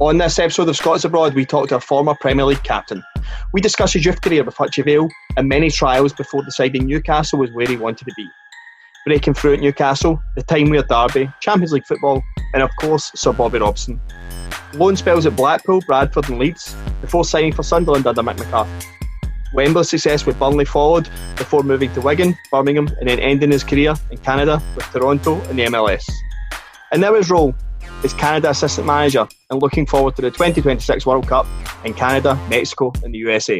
On this episode of Scots Abroad, we talk to a former Premier League captain. We discuss his youth career with Hutchie Vale and many trials before deciding Newcastle was where he wanted to be. Breaking through at Newcastle, the time where Derby, Champions League football, and of course Sir Bobby Robson. Loan spells at Blackpool, Bradford and Leeds before signing for Sunderland under Mick McCarthy. Wembley success with Burnley followed before moving to Wigan, Birmingham and then ending his career in Canada with Toronto in the MLS. And now his role is Canada assistant manager and looking forward to the 2026 World Cup in Canada, Mexico and the USA.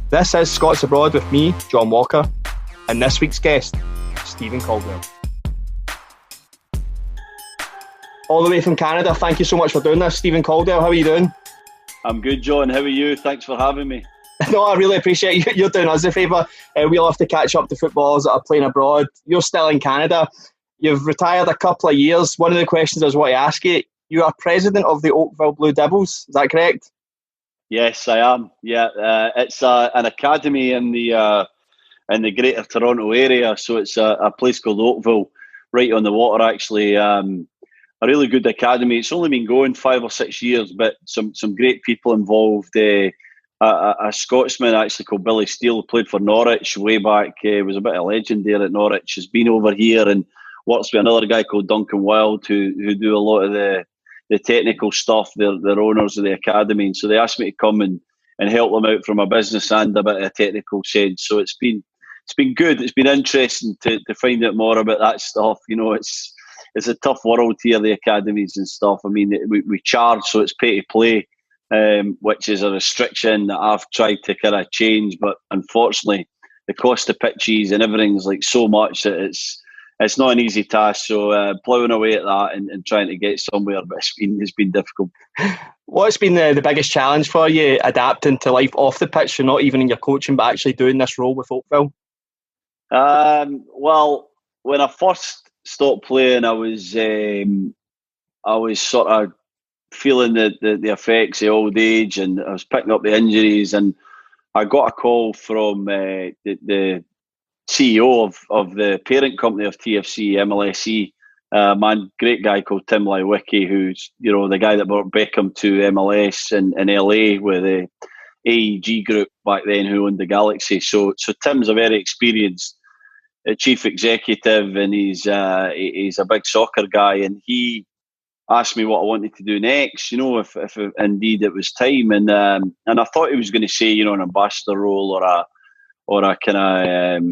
This is Scots Abroad with me, John Walker, and this week's guest, Stephen Caldwell. All the way from Canada, thank you so much for doing this. Stephen Caldwell, how are you doing? I'm good, John. How are you? Thanks for having me. No, I really appreciate you. You're doing us a favour. We'll have to catch up to footballers that are playing abroad. You're still in Canada. You've retired a couple of years. One of the questions I was want to ask you, you are president of the Oakville Blue Devils, is that correct? Yes, I am. Yeah, it's an academy in the Greater Toronto area, so it's a place called Oakville, right on the water. Actually, a really good academy. It's only been going 5 or 6 years, but some great people involved. A Scotsman actually called Billy Steele, who played for Norwich way back. Was a bit of a legend there at Norwich. Has been over here and works with another guy called Duncan Wild, who do a lot of the technical stuff. They're owners of the academy, and so they asked me to come and help them out from a business and a bit of a technical sense. So it's been good. It's been interesting to find out more about that stuff. You know, it's a tough world here, the academies and stuff. I mean, we charge, so it's pay to play, which is a restriction that I've tried to kind of change, but unfortunately, the cost of pitches and everything's like so much that it's not an easy task. So ploughing away at that and trying to get somewhere, but it's been difficult. What's been the biggest challenge for you adapting to life off the pitch, so not even in your coaching, but actually doing this role with Oakville? Well, when I first stopped playing, I was sort of feeling the effects of old age, and I was picking up the injuries, and I got a call from the CEO of the parent company of TFC, MLSE, man, great guy called Tim Lewicki, who's, you know, the guy that brought Beckham to MLS in LA with the AEG group back then, who owned the Galaxy. So Tim's a very experienced chief executive, and he's a big soccer guy, and he asked me what I wanted to do next, you know, if indeed it was time, and I thought he was going to say, you know, an ambassador role or a kind of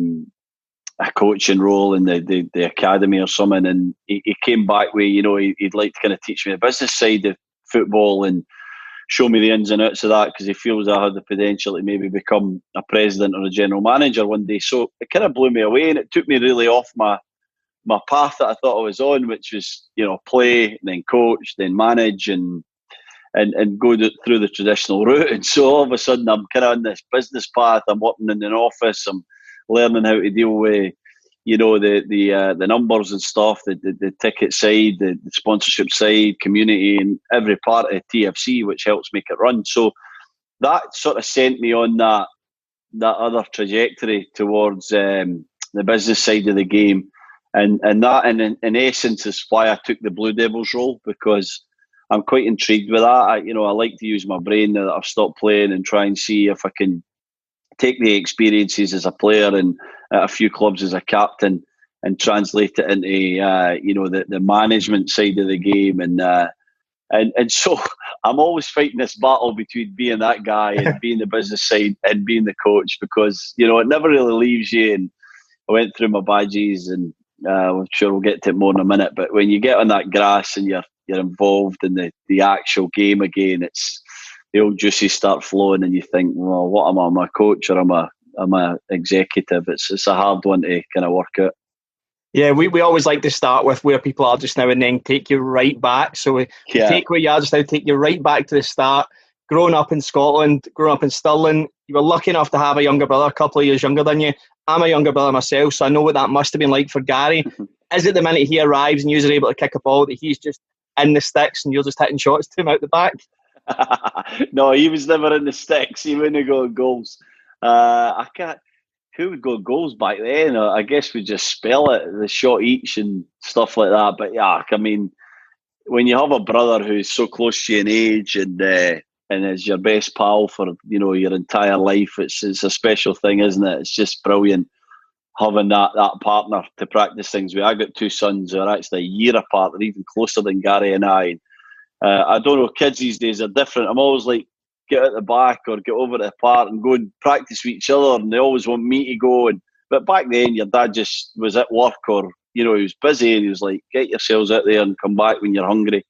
a coaching role in the academy or something, and he came back with, you know, he'd like to kind of teach me the business side of football and show me the ins and outs of that, because he feels I had the potential to maybe become a president or a general manager one day. So it kind of blew me away, and it took me really off my path that I thought I was on, which was, you know, play, then coach, then manage, and go through the traditional route. And so all of a sudden I'm kind of on this business path. I'm working in an office. I'm learning how to deal with, you know, the numbers and stuff, the ticket side, the sponsorship side, community, and every part of TFC, which helps make it run. So that sort of sent me on that other trajectory towards the business side of the game. And that, in essence, is why I took the Blue Devils role, because I'm quite intrigued with that. I like to use my brain now that I've stopped playing and try and see if I can take the experiences as a player and at a few clubs as a captain and translate it into the management side of the game. And so I'm always fighting this battle between being that guy and being the business side and being the coach, because, you know, it never really leaves you. And I went through my badges, and I'm sure we'll get to it more in a minute, but when you get on that grass and you're involved in the actual game again, it's the old juices start flowing, and you think, well, what am I a coach or am I executive? It's a hard one to kind of work out. Yeah, we always like to start with where people are just now and then take you right back. So we take where you are just now, take you right back to the start. Growing up in Scotland, growing up in Stirling, you were lucky enough to have a younger brother, a couple of years younger than you. I'm a younger brother myself, so I know what that must have been like for Gary. Is it the minute he arrives and you're able to kick a ball that he's just in the sticks and you're just hitting shots to him out the back? No, he was never in the sticks. He wouldn't go goals. I can't. Who would go goals back then? I guess we just spell it, the shot each and stuff like that. But yeah, I mean, when you have a brother who's so close to you in age and is your best pal for your entire life, it's a special thing, isn't it? It's just brilliant having that partner to practice things with. I got two sons who are actually a year apart. They're even closer than Gary and I. I don't know, kids these days are different. I'm always like, get at the back or get over to the park and go and practice with each other, and they always want me to go. But back then, your dad just was at work, or he was busy, and he was like, get yourselves out there and come back when you're hungry.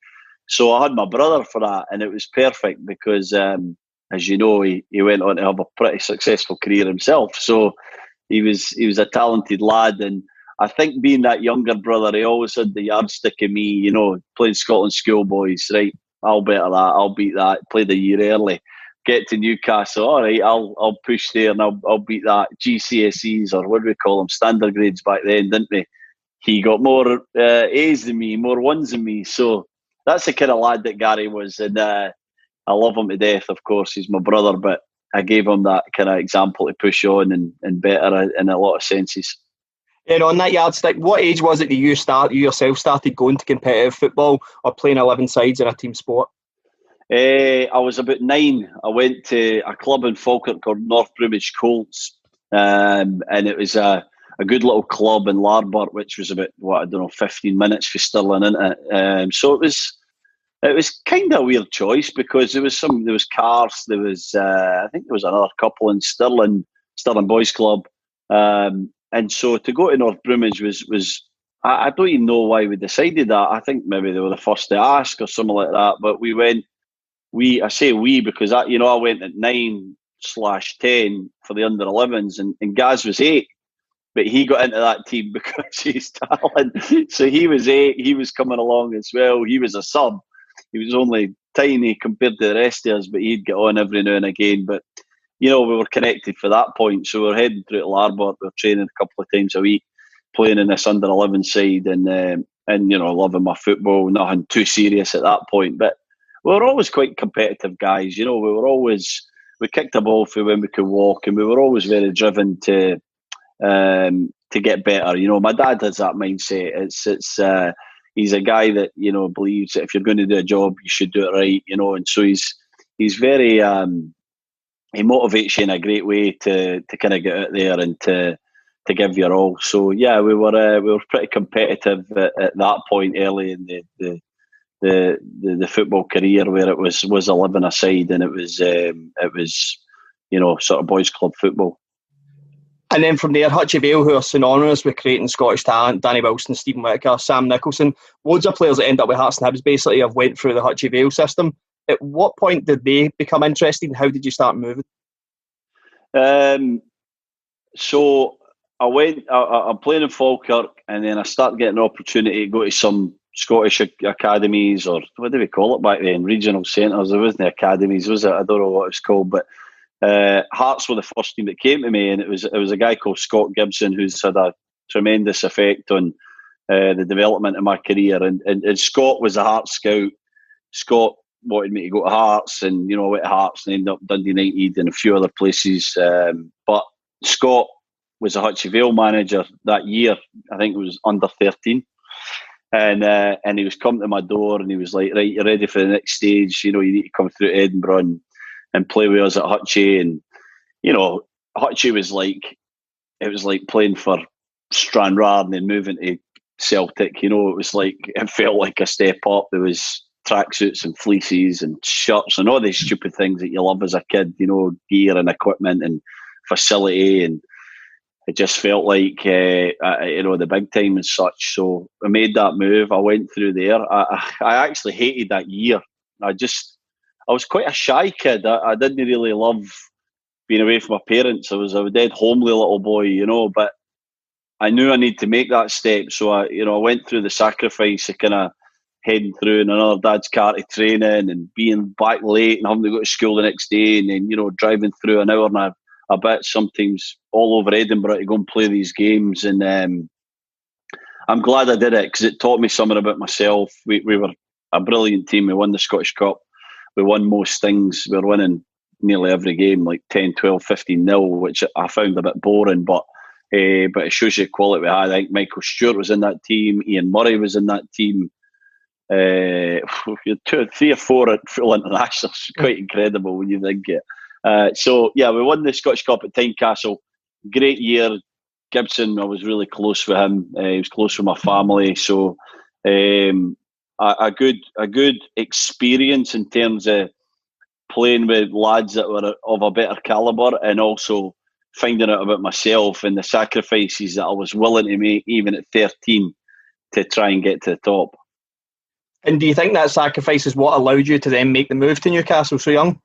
So I had my brother for that, and it was perfect because, as you know, he went on to have a pretty successful career himself. So he was a talented lad, and I think being that younger brother, he always had the yardstick of me, playing Scotland schoolboys, right? I'll better that, I'll beat that, played a year early, get to Newcastle, all right, I'll push there and I'll beat that. GCSEs, or what do we call them, standard grades back then, didn't we? He got more A's than me, more ones than me. So that's the kind of lad that Gary was, and I love him to death, of course, he's my brother, but I gave him that kind of example to push on and better in a lot of senses. And on that yardstick, what age was it that you yourself started going to competitive football or playing 11 sides in a team sport? I was about 9. I went to a club in Falkirk called North Brummage Colts, and it was a good little club in Larbert, which was about 15 minutes for Stirling, isn't it? So it was kind of a weird choice because there was Cars, there was I think there was another couple in Stirling Boys Club. And so to go to North Brummage was I don't even know why we decided that. I think maybe they were the first to ask or something like that. But we went. I say we because I went at 9/10 for the under 11s, and Gaz was 8, but he got into that team because he's talent. So he was 8. He was coming along as well. He was a sub. He was only tiny compared to the rest of us, but he'd get on every now and again. But we were connected for that point. So we were heading through to Larbert. We were training a couple of times a week, playing in this under 11 side, and loving my football. Nothing too serious at that point, but we were always quite competitive guys. We kicked the ball for when we could walk, and we were always very driven to get better. My dad has that mindset. It's he's a guy that believes that if you're going to do a job, you should do it right. And so he's very he motivates you in a great way to kind of get out there and to give your all. So yeah, we were pretty competitive at that point early in the football career, where it was 11 aside, and it was sort of boys club football. And then from there, Hutchie Vale, who are synonymous with creating Scottish talent, Danny Wilson, Stephen Whittaker, Sam Nicholson, loads of players that end up with Hearts and Hibs basically have went through the Hutchie Vale system. At what point did they become interested, and how did you start moving? So I'm playing in Falkirk, and then I started getting an opportunity to go to some Scottish academies, or what do we call it back then? Regional centres. There wasn't academies, was it? I don't know what it's called, but Hearts were the first team that came to me, and it was a guy called Scott Gibson who's had a tremendous effect on the development of my career. And Scott was a Hearts scout. Scott wanted me to go to Hearts, and I went to Hearts and ended up Dundee United and a few other places. But Scott was a Hutchie Vale manager that year. I think it was under 13. And he was coming to my door, and he was like, right, you're ready for the next stage. You need to come through to Edinburgh and play with us at Hutchie. And, Hutchie was like, it was like playing for Stranraer and then moving to Celtic. It was like, it felt like a step up. There was tracksuits and fleeces and shirts and all these stupid things that you love as a kid, gear and equipment and facility, and it just felt like the big time and such. So I made that move. I went through there. I actually hated that year. I was quite a shy kid. I didn't really love being away from my parents. I was a dead homely little boy, but I knew I needed to make that step. So I went through the sacrifice of kind of heading through in another dad's car to training, and being back late and having to go to school the next day, and then driving through an hour and a bit sometimes all over Edinburgh to go and play these games. And I'm glad I did it, because it taught me something about myself. We were a brilliant team. We won the Scottish Cup. We won most things. We were winning nearly every game, like 10, 12, 15-0, which I found a bit boring, but it shows you the quality we had. I think Michael Stewart was in that team. Ian Murray was in that team. You're 3 or 4 at full internationals. Quite incredible when you think it. So yeah, we won the Scottish Cup at Tynecastle. Great year. Gibson, I was really close with him. He was close with my family. So a good experience in terms of playing with lads that were of a better calibre, and also finding out about myself and the sacrifices that I was willing to make even at 13 to try and get to the top. And do you think that sacrifice is what allowed you to then make the move to Newcastle so young?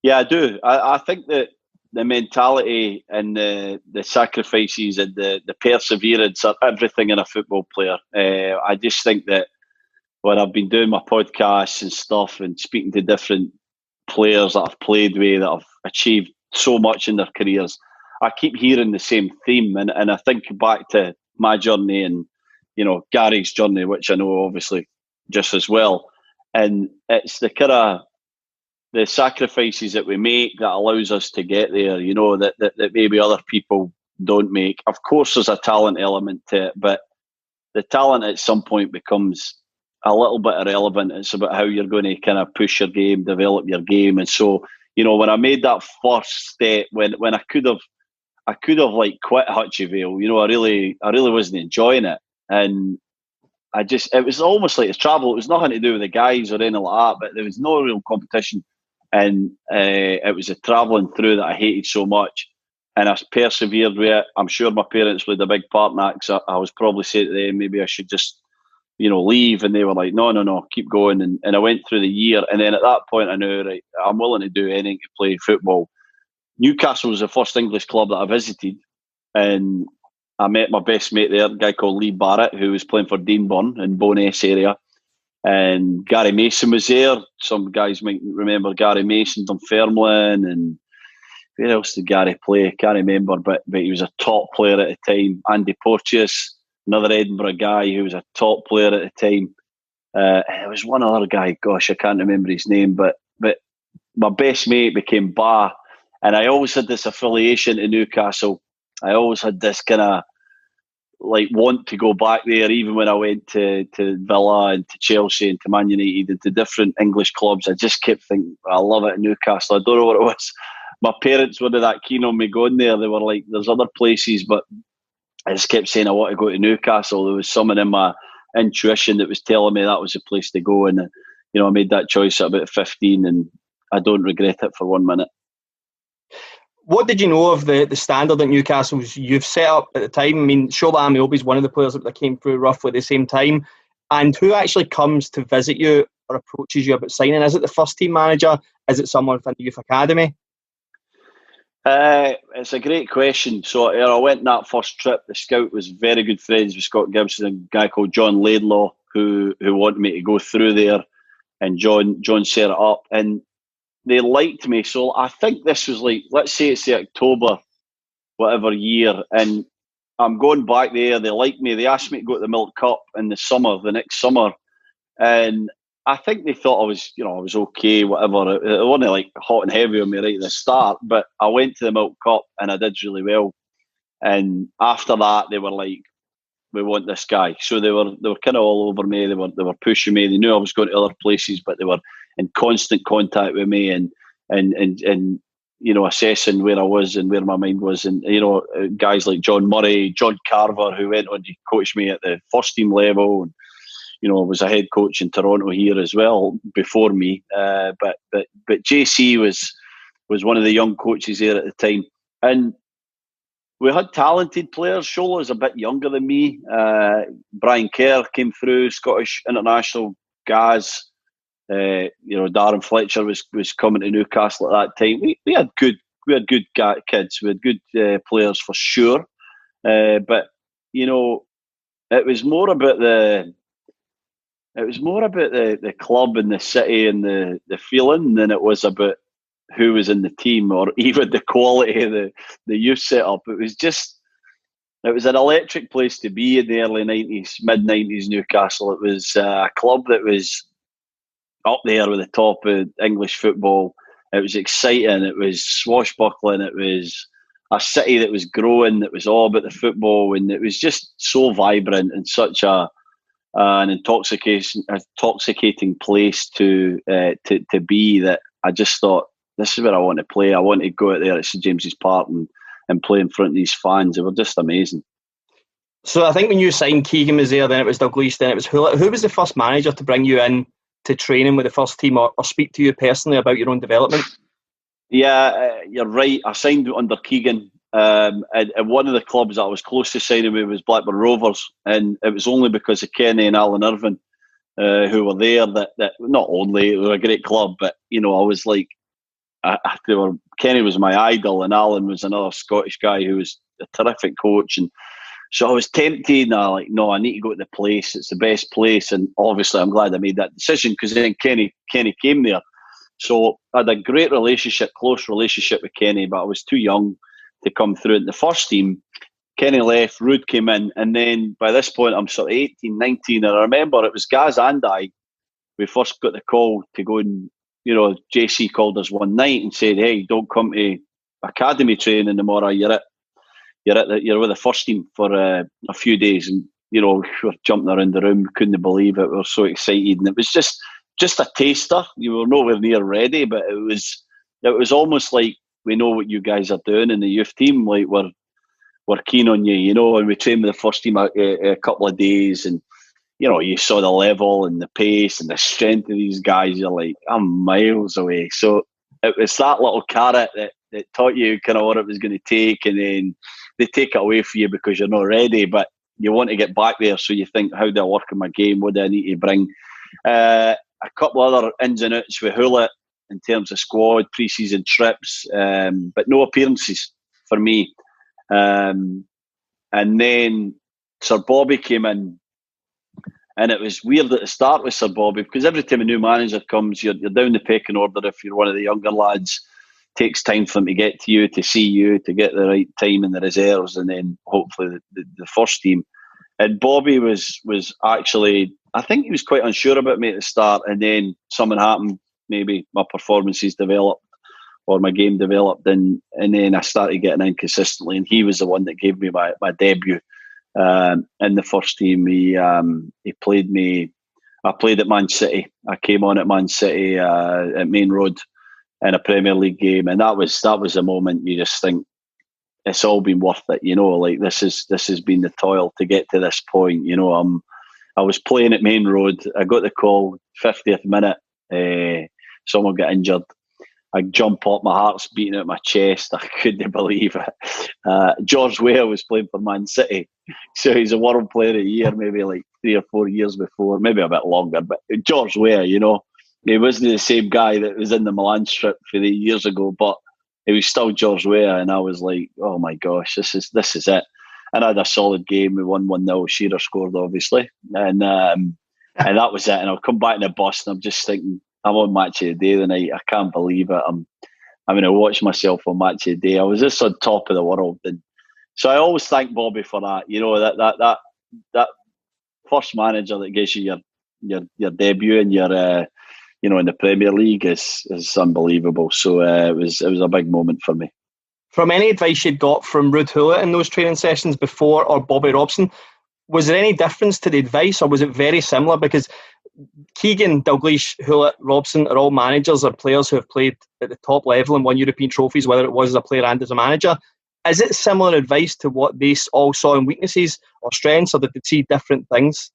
Yeah, I do. I think that the mentality and the sacrifices and the perseverance are everything in a football player. I just think that when I've been doing my podcasts and stuff and speaking to different players that I've played with that have achieved so much in their careers, I keep hearing the same theme. And I think back to my journey and, Gary's journey, which I know obviously just as well. And it's the kind of the sacrifices that we make that allows us to get there, that maybe other people don't make. Of course, there's a talent element to it, but the talent at some point becomes a little bit irrelevant. It's about how you're going to kind of push your game, develop your game. And so, when I made that first step, when I could have like quit Hutchie, I really wasn't enjoying it. And it was almost like a travel. It was nothing to do with the guys or anything like that, but there was no real competition. And it was the travelling through that I hated so much. And I persevered with it. I'm sure my parents played a big part in that, because I was probably saying to them, maybe I should just, leave. And they were like, no, keep going. And I went through the year. And then at that point, I knew, right, I'm willing to do anything to play football. Newcastle was the first English club that I visited. And I met my best mate there, a guy called Lee Barrett, who was playing for Deanburn in Bowness area. And Gary Mason was there. Some guys might remember Gary Mason, Dunfermline, and where else did Gary play? I can't remember, but he was a top player at the time. Andy Porteous, another Edinburgh guy who was a top player at the time. And there was one other guy, gosh, I can't remember his name, but my best mate became Ba, and I always had this affiliation to Newcastle. I always had this kind of want to go back there, even when I went to Villa and to Chelsea and to Man United and to different English clubs. I just kept thinking, I love it in Newcastle. I don't know what it was. My parents weren't that keen on me going there. They were like, there's other places, but I just kept saying I want to go to Newcastle. There was something in my intuition that was telling me that was the place to go. And, I made that choice at about 15, and I don't regret it for 1 minute. What did you know of the standard that Newcastle's you've set up at the time? I mean, Shola Amiobi's one of the players that came through roughly at the same time. And who actually comes to visit you or approaches you about signing? Is it the first team manager? Is it someone from the youth academy? It's a great question. So I went on that first trip. The scout was very good friends with Scott Gibson, a guy called John Laidlaw, who wanted me to go through there. And John set it up. And they liked me. So I think this was let's say it's the October, whatever year. And I'm going back there. They liked me. They asked me to go to the Milk Cup in the next summer. And I think they thought I was okay, whatever. It wasn't hot and heavy on me right at the start, but I went to the Milk Cup and I did really well. And after that, they were like, we want this guy. So they were kind of all over me. They were pushing me. They knew I was going to other places, but they were in constant contact with me and assessing where I was and where my mind was. And guys like John Murray, John Carver, who went on to coach me at the first team level, and was a head coach in Toronto here as well before me. But JC was one of the young coaches there at the time, and we had talented players. Shola's a bit younger than me. Brian Kerr came through, Scottish international guys. Darren Fletcher was coming to Newcastle at that time. We had good kids. We had good players for sure. But it was more about the club and the city and the feeling than it was about who was in the team or even the quality of the youth setup. It was an electric place to be in the early 90s, mid-90s Newcastle. It was a club that was up there with the top of English football. It was exciting. It was swashbuckling. It was a city that was growing, that was all about the football, and it was just so vibrant and such a an intoxicating place to be, that I just thought, this is where I want to play. I want to go out there at St James's Park and play in front of these fans. They were just amazing. So I think when you signed, Keegan was there, then it was Dalglish, then it was Hula. Who was the first manager to bring you in to training with the first team, or speak to you personally about your own development? Yeah, you're right. I signed under Keegan. And one of the clubs that I was close to signing with was Blackburn Rovers, and it was only because of Kenny and Alan Irvine, who were there, that not only they were a great club, but I was like, Kenny was my idol, and Alan was another Scottish guy who was a terrific coach, and so I was tempted, and I no, I need to go to the place. It's the best place, and obviously I'm glad I made that decision, because then Kenny came there. So I had a great relationship, close relationship with Kenny, but I was too young to come through in the first team. Kenny left, Rude came in, and then by this point I'm sort of 18, 19, and I remember it was Gaz and I, we first got the call to go, and JC called us one night and said, hey, don't come to academy training tomorrow, you're with the first team for a few days. And we were jumping around the room, couldn't believe it, we were so excited, and it was just a taster. You were nowhere near ready, but it was almost like, we know what you guys are doing in the youth team, like we're keen on you, and we trained with the first team a couple of days, and you saw the level and the pace and the strength of these guys. You're like, I'm miles away. So it was that little carrot that taught you kind of what it was going to take, and then they take it away from you because you're not ready, but you want to get back there. So you think, how do I work in my game? What do I need to bring? A couple other ins and outs with Hula in terms of squad, pre-season trips, but no appearances for me. And then Sir Bobby came in, and it was weird at the start with Sir Bobby, because every time a new manager comes, you're down the pecking order. If you're one of the younger lads, it takes time for them to get to you, to see you, to get the right time in the reserves, and then hopefully the first team. And Bobby was actually, I think he was quite unsure about me at the start, and then something happened. Maybe my performances developed, or my game developed, and then I started getting in consistently, and he was the one that gave me my debut in the first team. He played me. I played at Man City. I came on at Man City at Main Road in a Premier League game, and that was a moment you just think, it's all been worth it. Like this has been the toil to get to this point. I was playing at Main Road. I got the call 50th minute. Someone got injured. I jump up, my heart's beating out my chest. I couldn't believe it. George Weah was playing for Man City, so he's a World Player of the Year, maybe like 3 or 4 years before, maybe a bit longer. But George Weah, he wasn't the same guy that was in the Milan strip 3 years ago, but he was still George Weah, and I was like, oh my gosh, this is it. And I had a solid game. We won 1-0. Shearer scored, obviously, and that was it. And I'll come back in the bus, and I'm just thinking, I'm on Match of the Day tonight. I can't believe it. I'm going to watch myself on Match of the Day. I was just on top of the world, and so I always thank Bobby for that. That first manager that gives you your debut and your in the Premier League is unbelievable. So it was a big moment for me. From any advice you'd got from Ruud Hula in those training sessions before, or Bobby Robson, was there any difference to the advice, or was it very similar? Because Keegan, Dalglish, Hula, Robson are all managers or players who have played at the top level and won European trophies, whether it was as a player and as a manager. Is it similar advice to what they all saw in weaknesses or strengths, or did they see different things?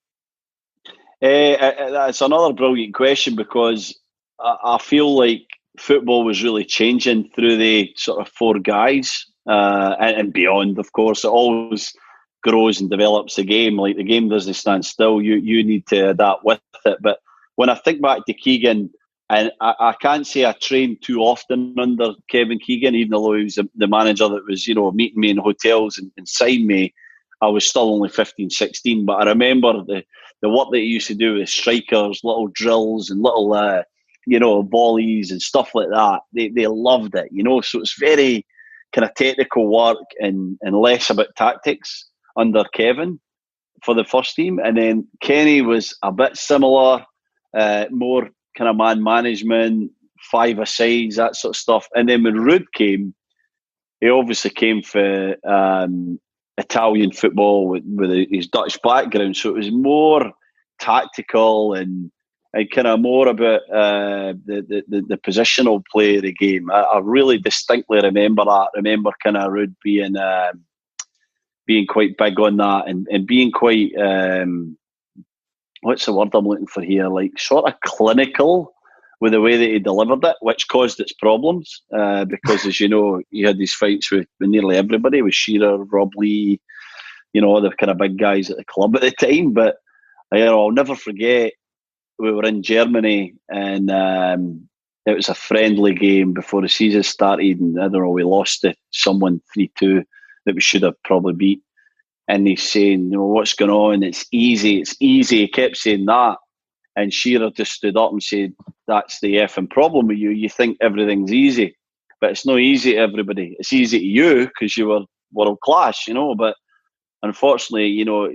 That's another brilliant question, because I feel like football was really changing through the sort of four guys and beyond. Of course, it always grows and develops the game. Like, the game doesn't stand still. You need to adapt with it. But when I think back to Keegan, and I can't say I trained too often under Kevin Keegan, even though he was the manager that was, meeting me in hotels and signed me. I was still only 15, 16. But I remember the work that he used to do with strikers, little drills and little, volleys and stuff like that. They loved it, So it's very kind of technical work and less about tactics under Kevin for the first team. And then Kenny was a bit similar, more kind of man management, 5-a-sides, that sort of stuff. And then when Ruud came, he obviously came for Italian football with his Dutch background. So it was more tactical and kind of more about the positional play of the game. I really distinctly remember that. Remember kind of Ruud being quite big on that and being quite what's the word I'm looking for here? Like sort of clinical with the way that he delivered it, which caused its problems because, as you know, he had these fights with nearly everybody, with Shearer, Rob Lee, you know, the kind of big guys at the club at the time. But you know, I'll never forget, we were in Germany and it was a friendly game before the season started, and I don't know, we lost to someone 3-2 that we should have probably beat. And he's saying, you know, what's going on? It's easy. He kept saying that. And Shearer just stood up and said, that's the effing problem with you. You think everything's easy. But it's not easy to everybody. It's easy to you because you were world class, you know. But unfortunately, you know,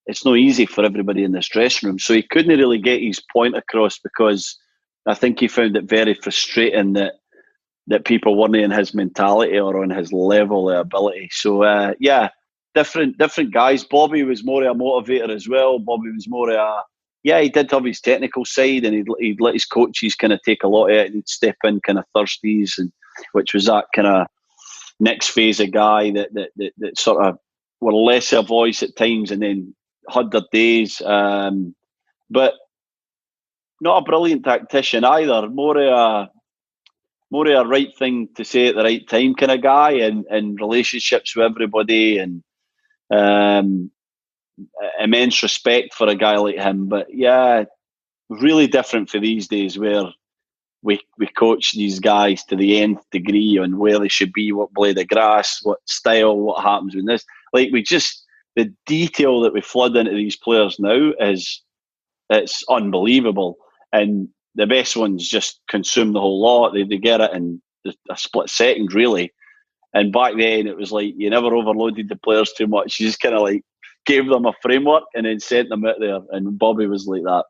it's not easy for everybody in this dressing room. So he couldn't really get his point across because I think he found it very frustrating that people weren't in his mentality or on his level of ability. So, different guys. Bobby was more of a motivator as well. Bobby was more of a... Yeah, he did have his technical side and he'd let his coaches kind of take a lot of it and he'd step in kind of Thursdays, and which was that kind of next phase of guy that sort of were less a voice at times and then had their days. But not a brilliant tactician either. More of a right thing to say at the right time kind of guy, and relationships with everybody, and immense respect for a guy like him. But yeah, really different for these days where we coach these guys to the nth degree on where they should be, what blade of grass, what style, what happens with this. Like the detail that we flood into these players now it's unbelievable. And the best ones just consume the whole lot. They get it in a split second, really. And back then, it was like you never overloaded the players too much. You just kind of like gave them a framework and then sent them out there. And Bobby was like that.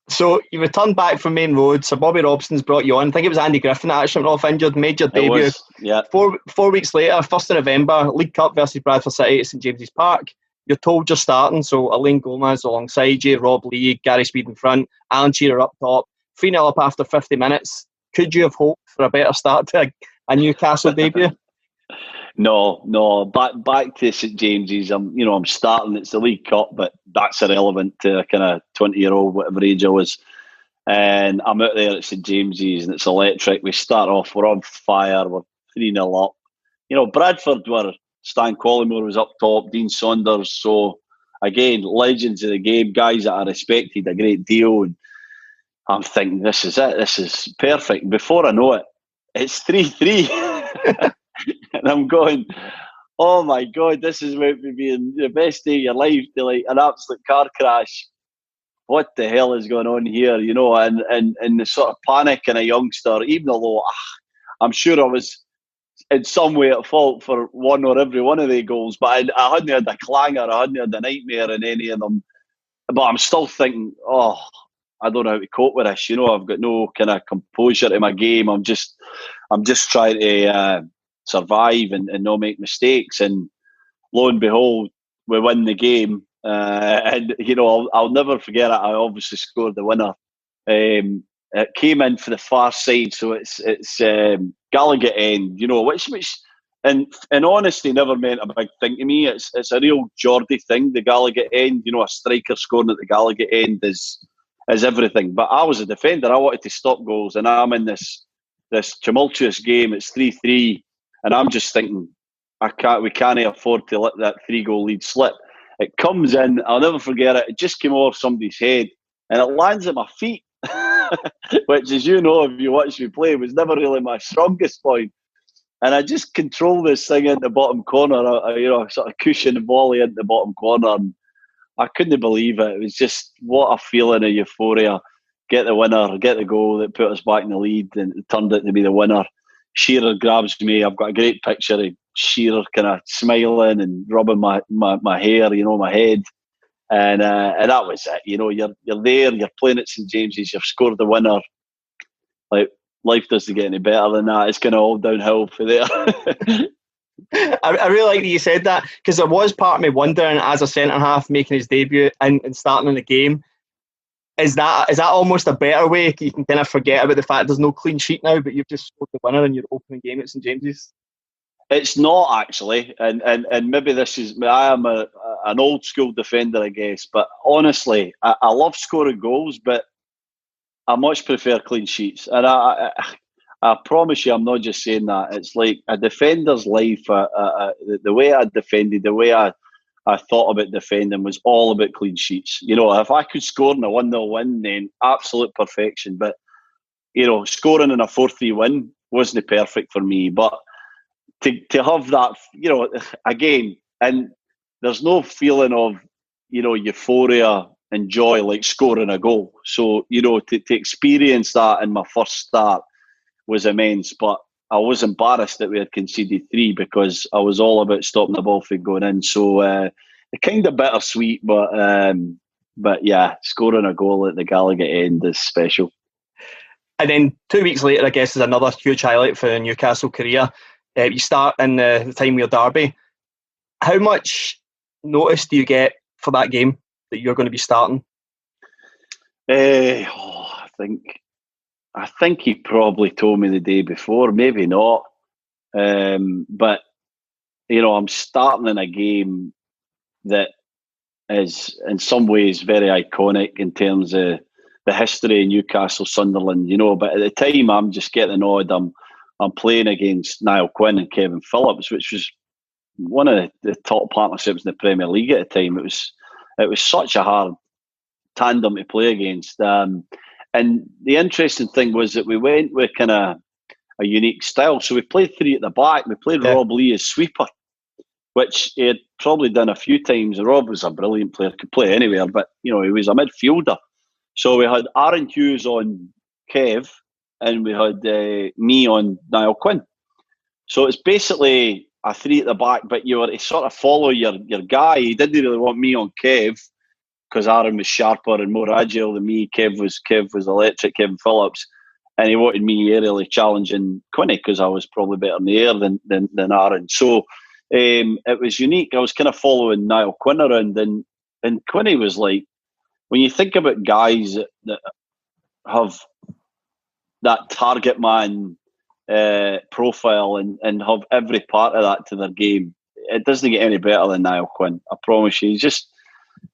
So you returned back from Main Road. So Bobby Robson's brought you on. I think it was Andy Griffin that actually went off injured, made your debut. It was, yeah. 4 weeks later, 1st of November, League Cup versus Bradford City at St James's Park. You're told you're starting, so Alain Gomez alongside you, Rob Lee, Gary Speed in front, Alan Shearer up top, 3-0 up after 50 minutes. Could you have hoped for a better start to a Newcastle debut? No. Back to St James's. I'm starting. It's the League Cup, but that's irrelevant to a kind of 20-year-old, whatever age I was. And I'm out there at St James's, and it's electric. We start off, we're on fire. We're 3-0 up. You know, Bradford were... Stan Collymore was up top, Dean Saunders. So, again, legends of the game, guys that I respected a great deal. And I'm thinking, this is it. This is perfect. Before I know it, it's 3-3. And I'm going, oh, my God, this is about to be the best day of your life. To like an absolute car crash. What the hell is going on here? You know, and the sort of panic in a youngster, even although I'm sure I was in some way at fault for one or every one of the goals, but I hadn't had a clanger, I hadn't had a nightmare in any of them. But I'm still thinking, I don't know how to cope with this. You know, I've got no kind of composure to my game. I'm just trying to survive and not make mistakes. And lo and behold, we win the game. And you know, I'll never forget it. I obviously scored the winner. It came in for the far side, so it's Gallagher end, you know, which in honesty never meant a big thing to me. It's a real Geordie thing, the Gallagher end. You know, a striker scoring at the Gallagher end is everything. But I was a defender. I wanted to stop goals, and I'm in this tumultuous game. It's 3-3, and I'm just thinking, we can't afford to let that 3-goal lead slip. It comes in. I'll never forget it. It just came off somebody's head, and it lands at my feet. Which, as you know, if you watch me play, was never really my strongest point. And I just control this thing in the bottom corner, sort of cushion volley into the bottom corner. And I couldn't believe it. It was just what a feeling of euphoria. Get the winner, get the goal that put us back in the lead, and it turned out to be the winner. Shearer grabs me. I've got a great picture of Shearer kind of smiling and rubbing my hair, you know, my head. And that was it. You know, you're there, you're playing at St James's, you've scored the winner. Like, life doesn't get any better than that. It's kind of all downhill for there. I really like that you said that, because there was part of me wondering, as a centre half making his debut and starting in the game, is that almost a better way? You can kind of forget about the fact there's no clean sheet now, but you've just scored the winner in your opening game at St James's. It's not actually, and maybe this is, I am an old school defender, I guess, but honestly, I love scoring goals, but I much prefer clean sheets. And I promise you, I'm not just saying that. It's like a defender's life. The way I defended, the way I thought about defending was all about clean sheets. You know, if I could score in a 1-0 win, then absolute perfection. But, you know, scoring in a 4-3 win wasn't perfect for me. But to have that, you know, again, and there's no feeling of, you know, euphoria and joy like scoring a goal. So, you know, to experience that in my first start was immense. But I was embarrassed that we had conceded 3 because I was all about stopping the ball from going in. So kind of bittersweet, but yeah, scoring a goal at the Gallagher end is special. And then 2 weeks later, I guess, is another huge highlight for the Newcastle career. You start in the time with Derby. How much notice do you get for that game that you're going to be starting? I think he probably told me the day before, maybe not. But, you know, I'm starting in a game that is in some ways very iconic in terms of the history of Newcastle, Sunderland, you know. But at the time, I'm just getting an odd. I'm playing against Niall Quinn and Kevin Phillips, which was one of the top partnerships in the Premier League at the time. It was such a hard tandem to play against. And the interesting thing was that we went with kind of a unique style. So we played 3 at the back. We played Rob Lee as sweeper, which he had probably done a few times. Rob was a brilliant player, could play anywhere, but, you know, he was a midfielder. So we had Aaron Hughes on Kev, and we had me on Niall Quinn. So it's basically a 3 at the back, but you were to sort of follow your guy. He didn't really want me on Kev because Aaron was sharper and more agile than me. Kev was electric, Kevin Phillips, and he wanted me aerially challenging Quinny because I was probably better in the air than Aaron. So it was unique. I was kind of following Niall Quinn around, and Quinny was like, when you think about guys that have that target man profile and have every part of that to their game, it doesn't get any better than Niall Quinn. I promise you. He's just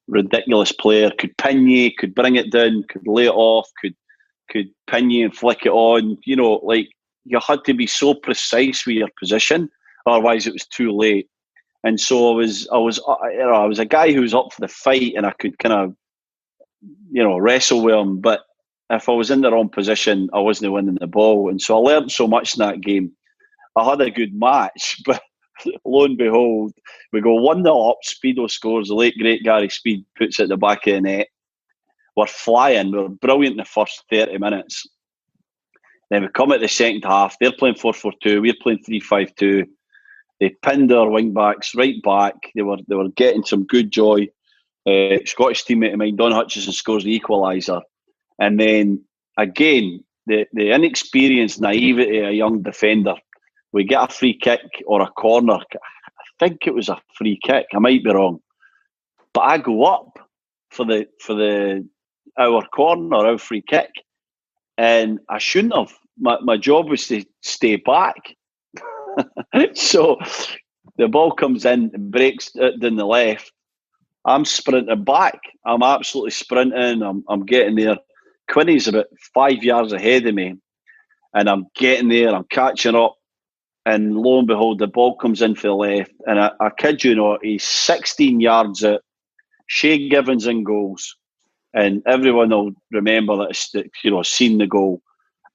ridiculous player. Could pin you, could bring it down, could lay it off, could pin you and flick it on. You know, like, you had to be so precise with your position, otherwise it was too late. And so I was a guy who was up for the fight, and I could kind of, you know, wrestle with him. But if I was in the wrong position, I wasn't winning the ball. And so I learned so much in that game. I had a good match, but lo and behold, we go 1-0 up, Speedo scores, the late great Gary Speed puts it at the back of the net. We're flying, we're brilliant in the first 30 minutes. Then we come at the second half, they're playing 4-4-2, we're playing 3-5-2. They pinned our wing backs right back. They were getting some good joy. Scottish teammate of mine, Don Hutchison, scores the equaliser. And then, again, the inexperienced naivety of a young defender. We get a free kick or a corner. I think it was a free kick. I might be wrong. But I go up for our corner, our free kick. And I shouldn't have. My job was to stay back. So the ball comes in and breaks down the left. I'm sprinting back. I'm absolutely sprinting. I'm getting there. Quinny's about 5 yards ahead of me, and I'm getting there. I'm catching up, and lo and behold, the ball comes in for the left, and I kid you not, he's 16 yards out. Shay Givens in goals, and everyone will remember that, you know, seen the goal.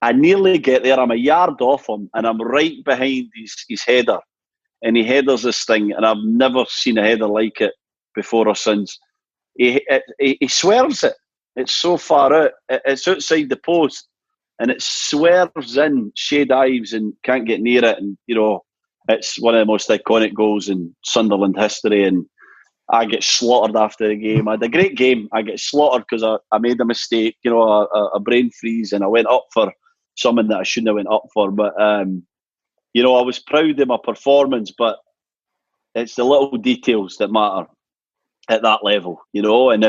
I nearly get there. I'm a yard off him, and I'm right behind his header, and he headers this thing, and I've never seen a header like it before or since. He swerves it. It's so far out. It's outside the post, and it swerves in. Shea dives and can't get near it, and, you know, it's one of the most iconic goals in Sunderland history. And I get slaughtered after the game. I had a great game. I get slaughtered because I made a mistake, you know, a brain freeze, and I went up for something that I shouldn't have went up for. But I was proud of my performance, but it's the little details that matter at that level, and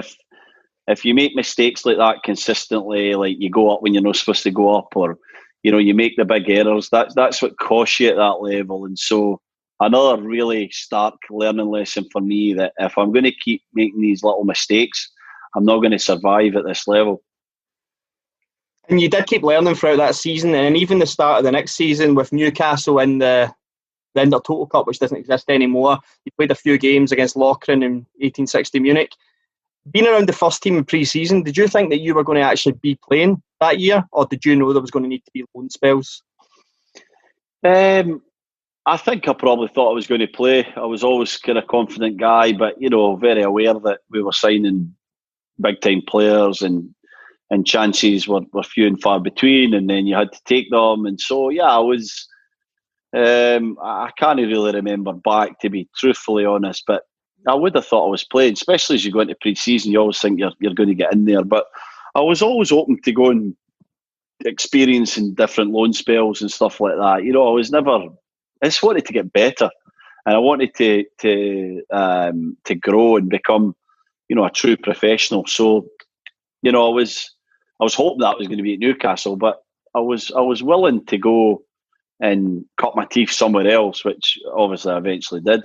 if you make mistakes like that consistently, like you go up when you're not supposed to go up, or you make the big errors, that's what costs you at that level. And so another really stark learning lesson for me, that if I'm going to keep making these little mistakes, I'm not going to survive at this level. And you did keep learning throughout that season, and even the start of the next season with Newcastle in the Inter Total Cup, which doesn't exist anymore. You played a few games against Lokeren in 1860 Munich. Being around the first team in pre-season, did you think that you were going to actually be playing that year, or did you know there was going to need to be loan spells? I think I probably thought I was going to play. I was always kind of confident guy, but very aware that we were signing big time players, and chances were few and far between, and then you had to take them. And so I was. I can't really remember back, to be truthfully honest, but I would have thought I was playing, especially as you go into pre-season. You always think you're going to get in there, but I was always open to going experiencing different loan spells and stuff like that. I was never. I just wanted to get better, and I wanted to grow and become, a true professional. So, I was hoping that was going to be at Newcastle, but I was willing to go and cut my teeth somewhere else, which obviously I eventually did.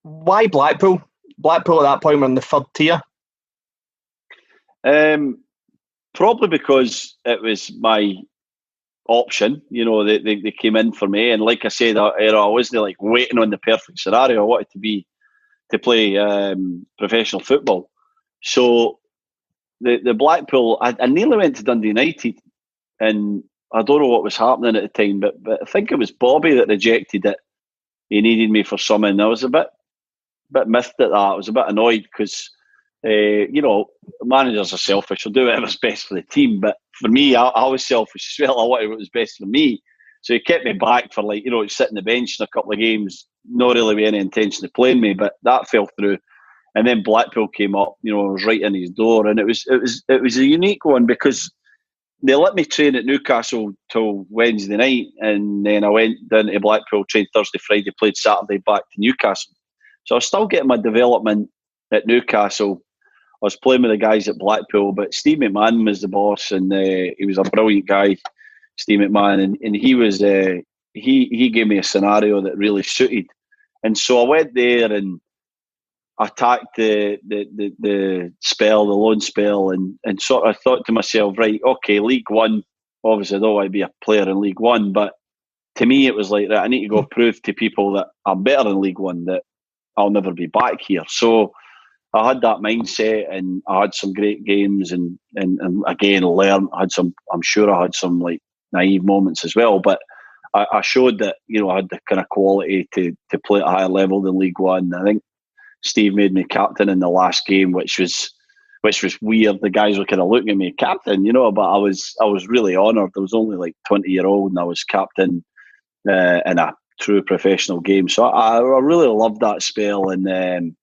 Why Blackpool? Blackpool at that point were in the third tier. Probably because it was my option. They came in for me, and like I said, I wasn't like waiting on the perfect scenario. I wanted to play professional football. So the Blackpool, I nearly went to Dundee United, and I don't know what was happening at the time, but I think it was Bobby that rejected it. He needed me for something. I was a bit miffed at that. I was a bit annoyed because, managers are selfish. They'll do whatever's best for the team. But for me, I was selfish as well. I wanted what was best for me. So he kept me back for sitting the bench in a couple of games, not really with any intention of playing me, but that fell through. And then Blackpool came up, I was right in his door. And it was a unique one because they let me train at Newcastle till Wednesday night, and then I went down to Blackpool, trained Thursday, Friday, played Saturday, back to Newcastle. So I was still getting my development at Newcastle. I was playing with the guys at Blackpool, but Steve McMahon was the boss, and he was a brilliant guy, Steve McMahon, and he was he gave me a scenario that really suited. And so I went there and attacked the spell, the loan spell, and sort of thought to myself, right, okay, League One, obviously I don't want to be a player in League One, but to me it was like that. I need to go prove to people that I'm better in League One, that I'll never be back here. So I had that mindset, and I had some great games, and again learned. I'm sure I had some like naive moments as well, but I showed that I had the kind of quality to play at a higher level than League One. I think Steve made me captain in the last game, which was weird. The guys were kind of looking at me, captain, but I was really honoured. I was only like 20-year-old, and I was captain in a true professional game. So I really loved that spell, and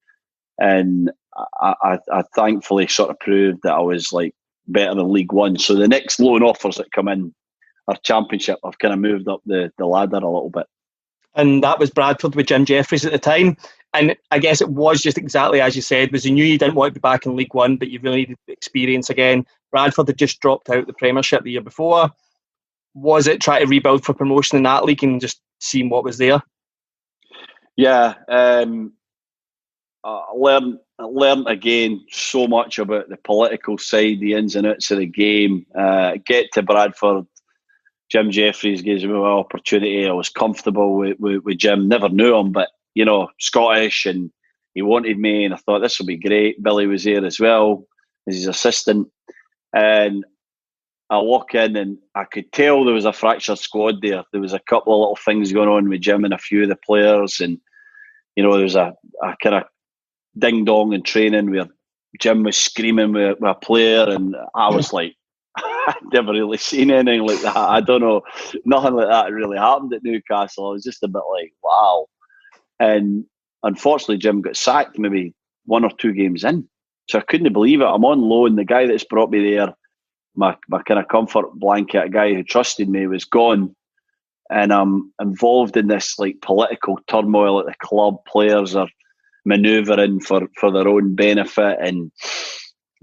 I thankfully sort of proved that I was like better than League One. So the next loan offers that come in are Championship. I've kind of moved up the ladder a little bit. And that was Bradford with Jim Jeffries at the time. And I guess it was just exactly as you said, was you knew you didn't want to be back in League One, but you really needed experience again. Bradford had just dropped out the Premiership the year before. Was it trying to rebuild for promotion in that league and just seeing what was there? Yeah, I learned again so much about the political side, the ins and outs of the game. Get to Bradford, Jim Jeffries gives me an opportunity. I was comfortable with Jim. Never knew him, but Scottish, and he wanted me, and I thought this will be great. Billy was there as well as his assistant, and I walk in and I could tell there was a fractured squad there. There was a couple of little things going on with Jim and a few of the players, and there was a kind of ding dong in training where Jim was screaming with a player, and I was like, I'd never really seen anything like that. I don't know, nothing like that really happened at Newcastle. I was just a bit like, wow. And unfortunately, Jim got sacked maybe 1 or 2 games in. So I couldn't believe it. I'm on loan. The guy that's brought me there, my kind of comfort blanket, a guy who trusted me, was gone. and I'm involved in this like political turmoil at the club. Players are manoeuvring for their own benefit, and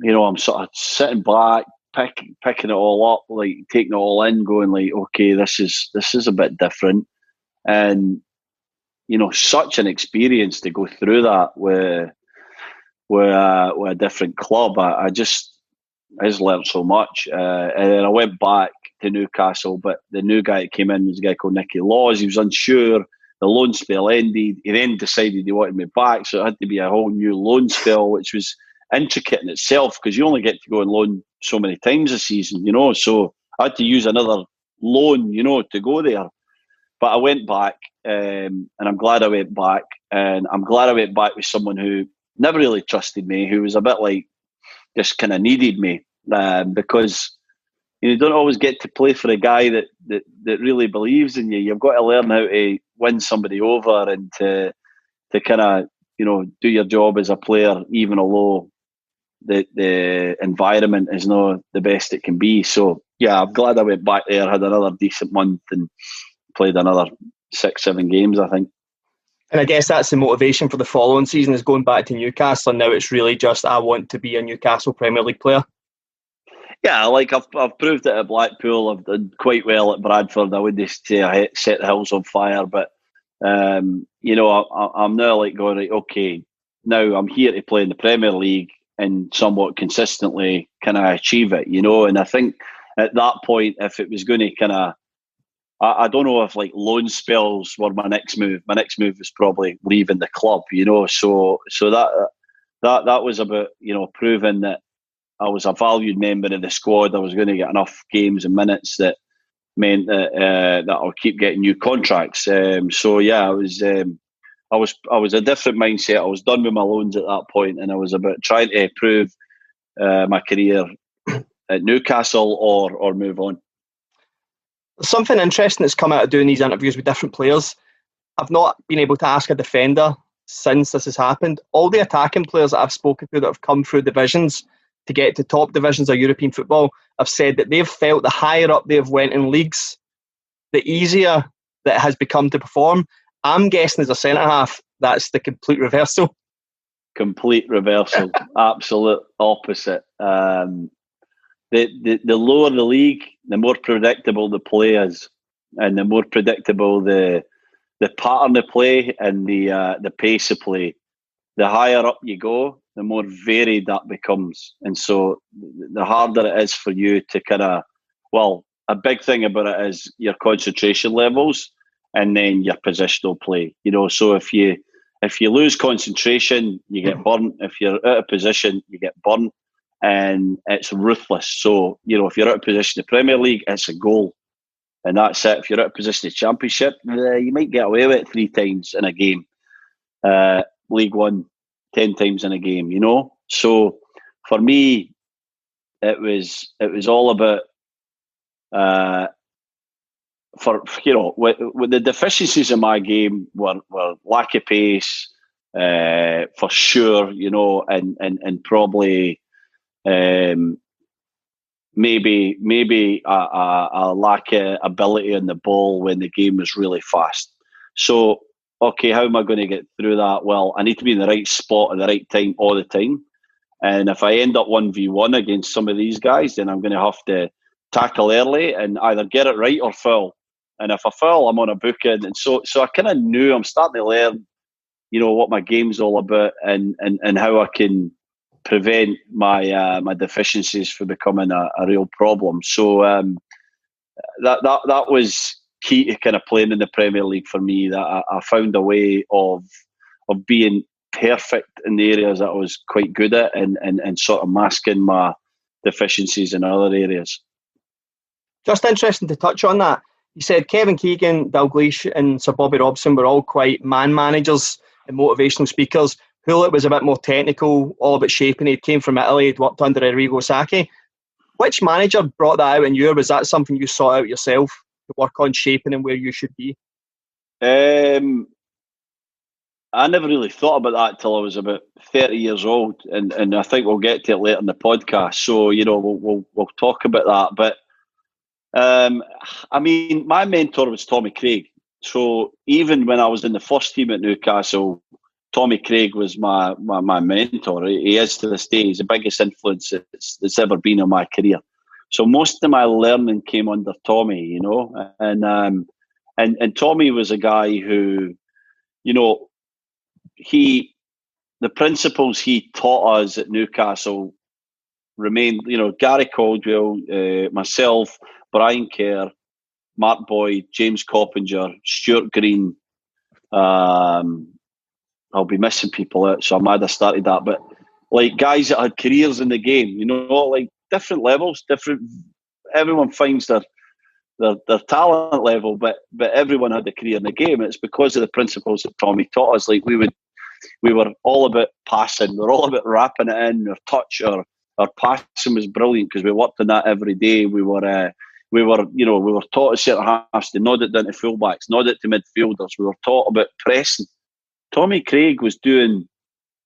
I'm sort of sitting back, picking it all up, like taking it all in, going like, okay, this is a bit different, and such an experience to go through that with a different club. I just learned so much, and then I went back to Newcastle, but the new guy that came in was a guy called Nicky Laws. He was unsure. The loan spell ended. He then decided he wanted me back, so it had to be a whole new loan spell, which was intricate in itself because you only get to go on loan so many times a season, so I had to use another loan, to go there. But I went back, and I'm glad I went back, and I'm glad I went back with someone who never really trusted me, who was a bit like just kind of needed me, because you don't always get to play for a guy that really believes in you. You've got to learn how to win somebody over and to kind of do your job as a player, even although the environment is not the best it can be. So yeah, I'm glad I went back there, had another decent month, and played another 6-7 games, I think. And I guess that's the motivation for the following season, is going back to Newcastle, and now it's really just, I want to be a Newcastle Premier League player. Yeah, like I've proved it at Blackpool. I've done quite well at Bradford. I wouldn't say I set the hills on fire, but I'm now like going, right, okay, now I'm here to play in the Premier League and somewhat consistently can I achieve it, And I think at that point, if it was going to kind of, I don't know if like loan spells were my next move. My next move was probably leaving the club, So that was about proving that I was a valued member of the squad. I was going to get enough games and minutes that meant that I'll keep getting new contracts. So yeah, I was a different mindset. I was done with my loans at that point, and I was about trying to prove my career at Newcastle or move on. Something interesting that's come out of doing these interviews with different players. I've not been able to ask a defender since this has happened. All the attacking players that I've spoken to that have come through divisions to get to top divisions of European football have said that they've felt the higher up they've went in leagues, the easier that it has become to perform. I'm guessing as a centre-half, that's the complete reversal. Complete reversal. Absolute opposite. The lower the league, the more predictable the play is, and the more predictable the pattern of play and the pace of play. The higher up you go, the more varied that becomes. And so the harder it is for you to kind of, a big thing about it is your concentration levels and then your positional play. So if you lose concentration, you get burnt. If you're out of position, you get burnt. And it's ruthless. So, if you're out of position in the Premier League, it's a goal. And that's it. If you're out of position in the Championship, you might get away with it 3 times in a game. League One, 10 times in a game, So for me, it was all about with the deficiencies in my game were lack of pace, for sure, and probably maybe a lack of ability on the ball when the game was really fast. So, okay, how am I going to get through that? Well, I need to be in the right spot at the right time all the time. And if I end up 1v1 against some of these guys, then I'm going to have to tackle early and either get it right or foul. And if I foul, I'm on a booking. And so I kind of knew I'm starting to learn, what my game's all about and how I can prevent my deficiencies from becoming a real problem. So that was key to kind of playing in the Premier League for me, that I found a way of being perfect in the areas that I was quite good at and sort of masking my deficiencies in other areas. Just interesting to touch on that. You said Kevin Keegan, Dalglish and Sir Bobby Robson were all quite man managers and motivational speakers. Hullet was a bit more technical, all about shaping. He came from Italy, he'd worked under Arrigo Sacchi. Which manager brought that out in you? Was that something you sought out yourself to work on shaping and where you should be? I never really thought about that till I was about 30 years old, and I think we'll get to it later in the podcast. So we'll talk about that. But I mean, my mentor was Tommy Craig. So even when I was in the first team at Newcastle, Tommy Craig was my mentor. He is to this day. He's the biggest influence that's ever been on my career. So most of my learning came under Tommy, you know. And Tommy was a guy who, you know, the principles he taught us at Newcastle remained, you know, Gary Caldwell, myself, Brian Kerr, Mark Boyd, James Coppinger, Stuart Green. I'll be missing people out, so I might have started that. But like guys that had careers in the game, you know, like different levels, everyone finds their talent level, but everyone had a career in the game. It's because of the principles that Tommy taught us. Like we were all about passing, we were all about wrapping it in, our touch, our passing was brilliant because we worked on that every day. We were taught at centre halves to nod it down to fullbacks, nod it to midfielders. We were taught about pressing. Tommy Craig was doing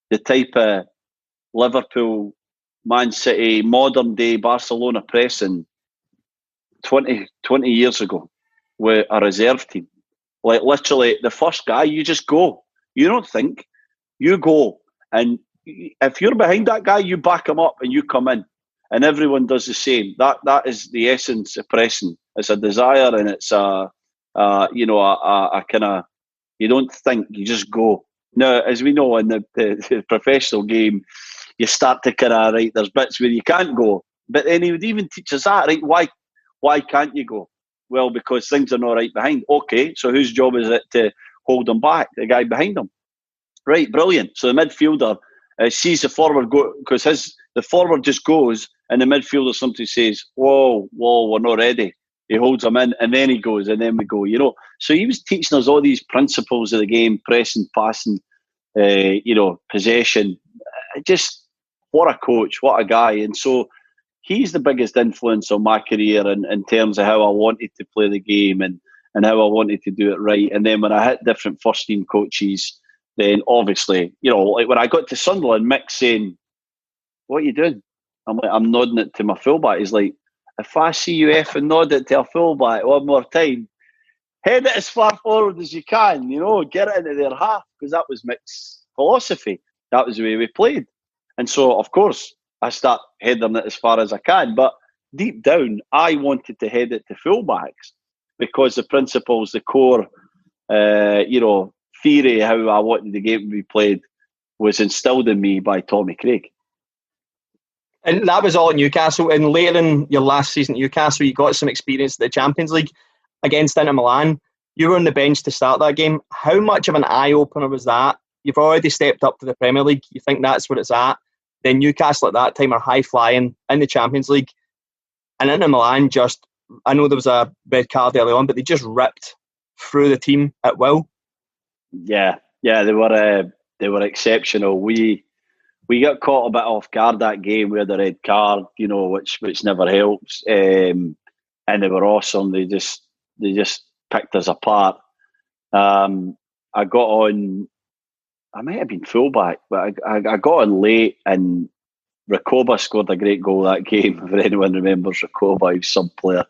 the type of Liverpool, Man City, modern day Barcelona pressing 20 years ago with a reserve team. Like literally the first guy, you just go. You don't think. You go. And if you're behind that guy, you back him up and you come in. And everyone does the same. That is the essence of pressing. It's a desire and it's a kind of, you don't think, you just go. Now, as we know in the professional game, you start to kind of, right, there's bits where you can't go. But then he would even teach us that, right? Why can't you go? Well, because things are not right behind. Okay, so whose job is it to hold them back? The guy behind them. Right, brilliant. So the midfielder sees the forward go, because the forward just goes and the midfielder sometimes says, whoa, we're not ready. He holds them in and then he goes and then we go, you know. So he was teaching us all these principles of the game, pressing, passing, possession. Just what a coach, what a guy. And so he's the biggest influence on my career in terms of how I wanted to play the game and how I wanted to do it right. And then when I hit different first team coaches, then obviously, you know, like when I got to Sunderland, Mick's saying, what are you doing? I'm like, I'm nodding it to my fullback. He's like, if I see you effing nod it to a fullback one more time, head it as far forward as you can, you know, get it into their half, because that was Mick's philosophy. That was the way we played. And so, of course, I start heading it as far as I can. But deep down, I wanted to head it to fullbacks because the principles, the core, theory, how I wanted the game to be played was instilled in me by Tommy Craig. And that was all at Newcastle. And later in your last season at Newcastle, you got some experience at the Champions League against Inter Milan. You were on the bench to start that game. How much of an eye-opener was that? You've already stepped up to the Premier League. You think that's where it's at. Then Newcastle at that time are high-flying in the Champions League. And Inter Milan just, I know there was a red card early on, but they just ripped through the team at will. Yeah, they were exceptional. We got caught a bit off guard that game. We had the red card, you know, which never helps. And they were awesome. They just picked us apart. I got on. I might have been fullback, but I got on late, and Recoba scored a great goal that game. If anyone remembers Recoba, he's some player.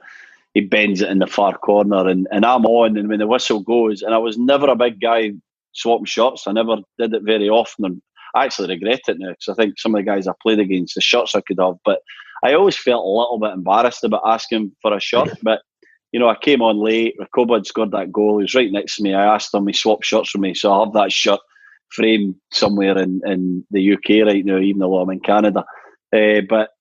He bends it in the far corner, and I'm on, and when the whistle goes, and I was never a big guy swapping shots. I never did it very often, and I actually regret it now, because I think some of the guys I played against, the shots I could have, but I always felt a little bit embarrassed about asking for a shot. But, you know, I came on late, Recoba had scored that goal, he was right next to me, I asked him, he swapped shots with me, so I have that shirt framed somewhere in the UK right now, even though I'm in Canada. But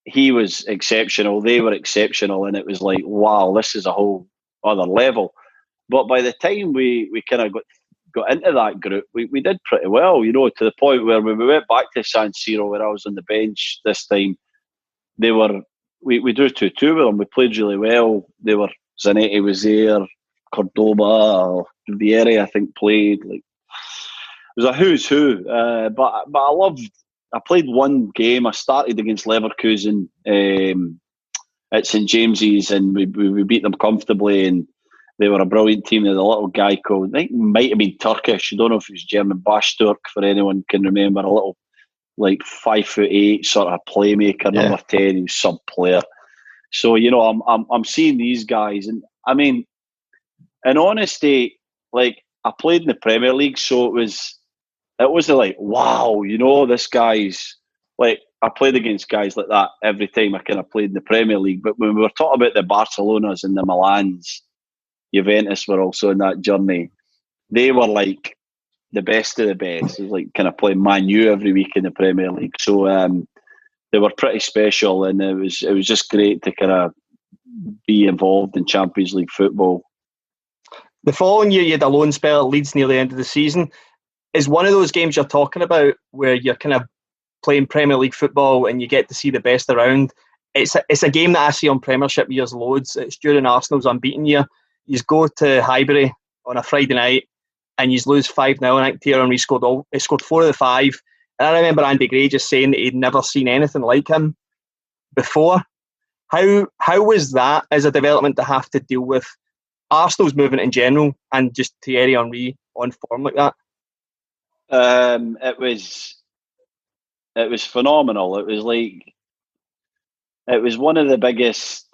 he was exceptional, they were exceptional, and it was like, wow, this is a whole other level. But by the time we kind of got into that group, we did pretty well, you know, to the point where when we went back to San Siro, where I was on the bench this time, we drew 2-2 with them. We played really well. Zanetti was there, Cordoba, Vieri, I think, played. Like, it was a who's who. But I played one game. I started against Leverkusen at St James's, and we beat them comfortably, and they were a brilliant team. They had a little guy called, I think he might have been Turkish, I don't know if he was German, Bashturk, for anyone can remember, a little, like 5'8" sort of playmaker, number 10, he was some player. So I'm seeing these guys, and I mean, in honesty, like I played in the Premier League, so it wasn't like, wow, this guy's like, I played against guys like that every time I kind of played in the Premier League. But when we were talking about the Barcelonas and the Milans, Juventus were also in that journey. They were like the best of the best. It was like kind of playing Man U every week in the Premier League. So they were pretty special, and it was just great to kind of be involved in Champions League football. The following year, you had a loan spell at Leeds near the end of the season. Is one of those games you're talking about where you're kind of playing Premier League football and you get to see the best around? It's a game that I see on Premiership years loads. It's during Arsenal's unbeaten year. You go to Highbury on a Friday night and you lose 5-0, and I think Thierry Henry scored 4 of the 5. And I remember Andy Gray just saying that he'd never seen anything like him before. How was that as a development to have to deal with Arsenal's movement in general and just Thierry Henry on form like that? It was phenomenal. It was one of the biggest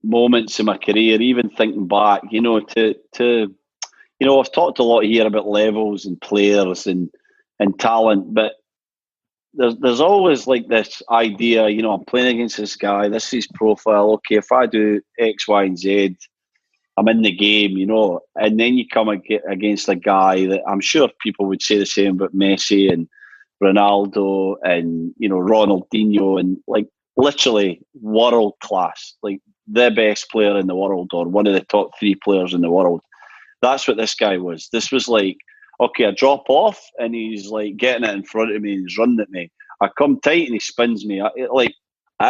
moments in my career, even thinking back, I've talked a lot here about levels and players and talent, but there's always like this idea, I'm playing against this guy, this is his profile, okay, if I do X, Y, and Z, I'm in the game, and then you come against a guy that I'm sure people would say the same about Messi and Ronaldo and, Ronaldinho, and like literally world class, like the best player in the world or one of the top 3 players in the world. That's what this guy was. This was like, okay, I drop off and he's like getting it in front of me and he's running at me. I come tight and he spins me. I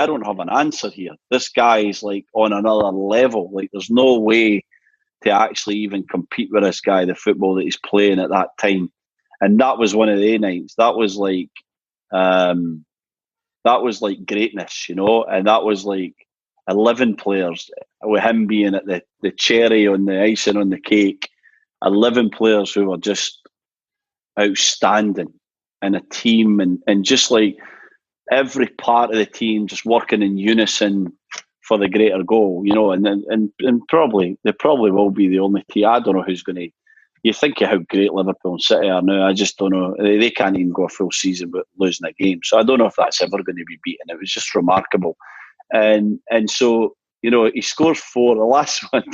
don't have an answer here. This guy is like on another level. Like there's no way to actually even compete with this guy, the football that he's playing at that time. And that was one of the nights. That was like greatness, and that was like 11 players, with him being at the cherry on the icing on the cake. 11 players who were just outstanding in a team, and just like every part of the team just working in unison for the greater goal, and probably they will be the only team. I don't know who's going to. You think of how great Liverpool and City are now. I just don't know. They can't even go a full season without losing a game. So I don't know if that's ever going to be beaten. It was just remarkable. And so, he scores 4. The last one,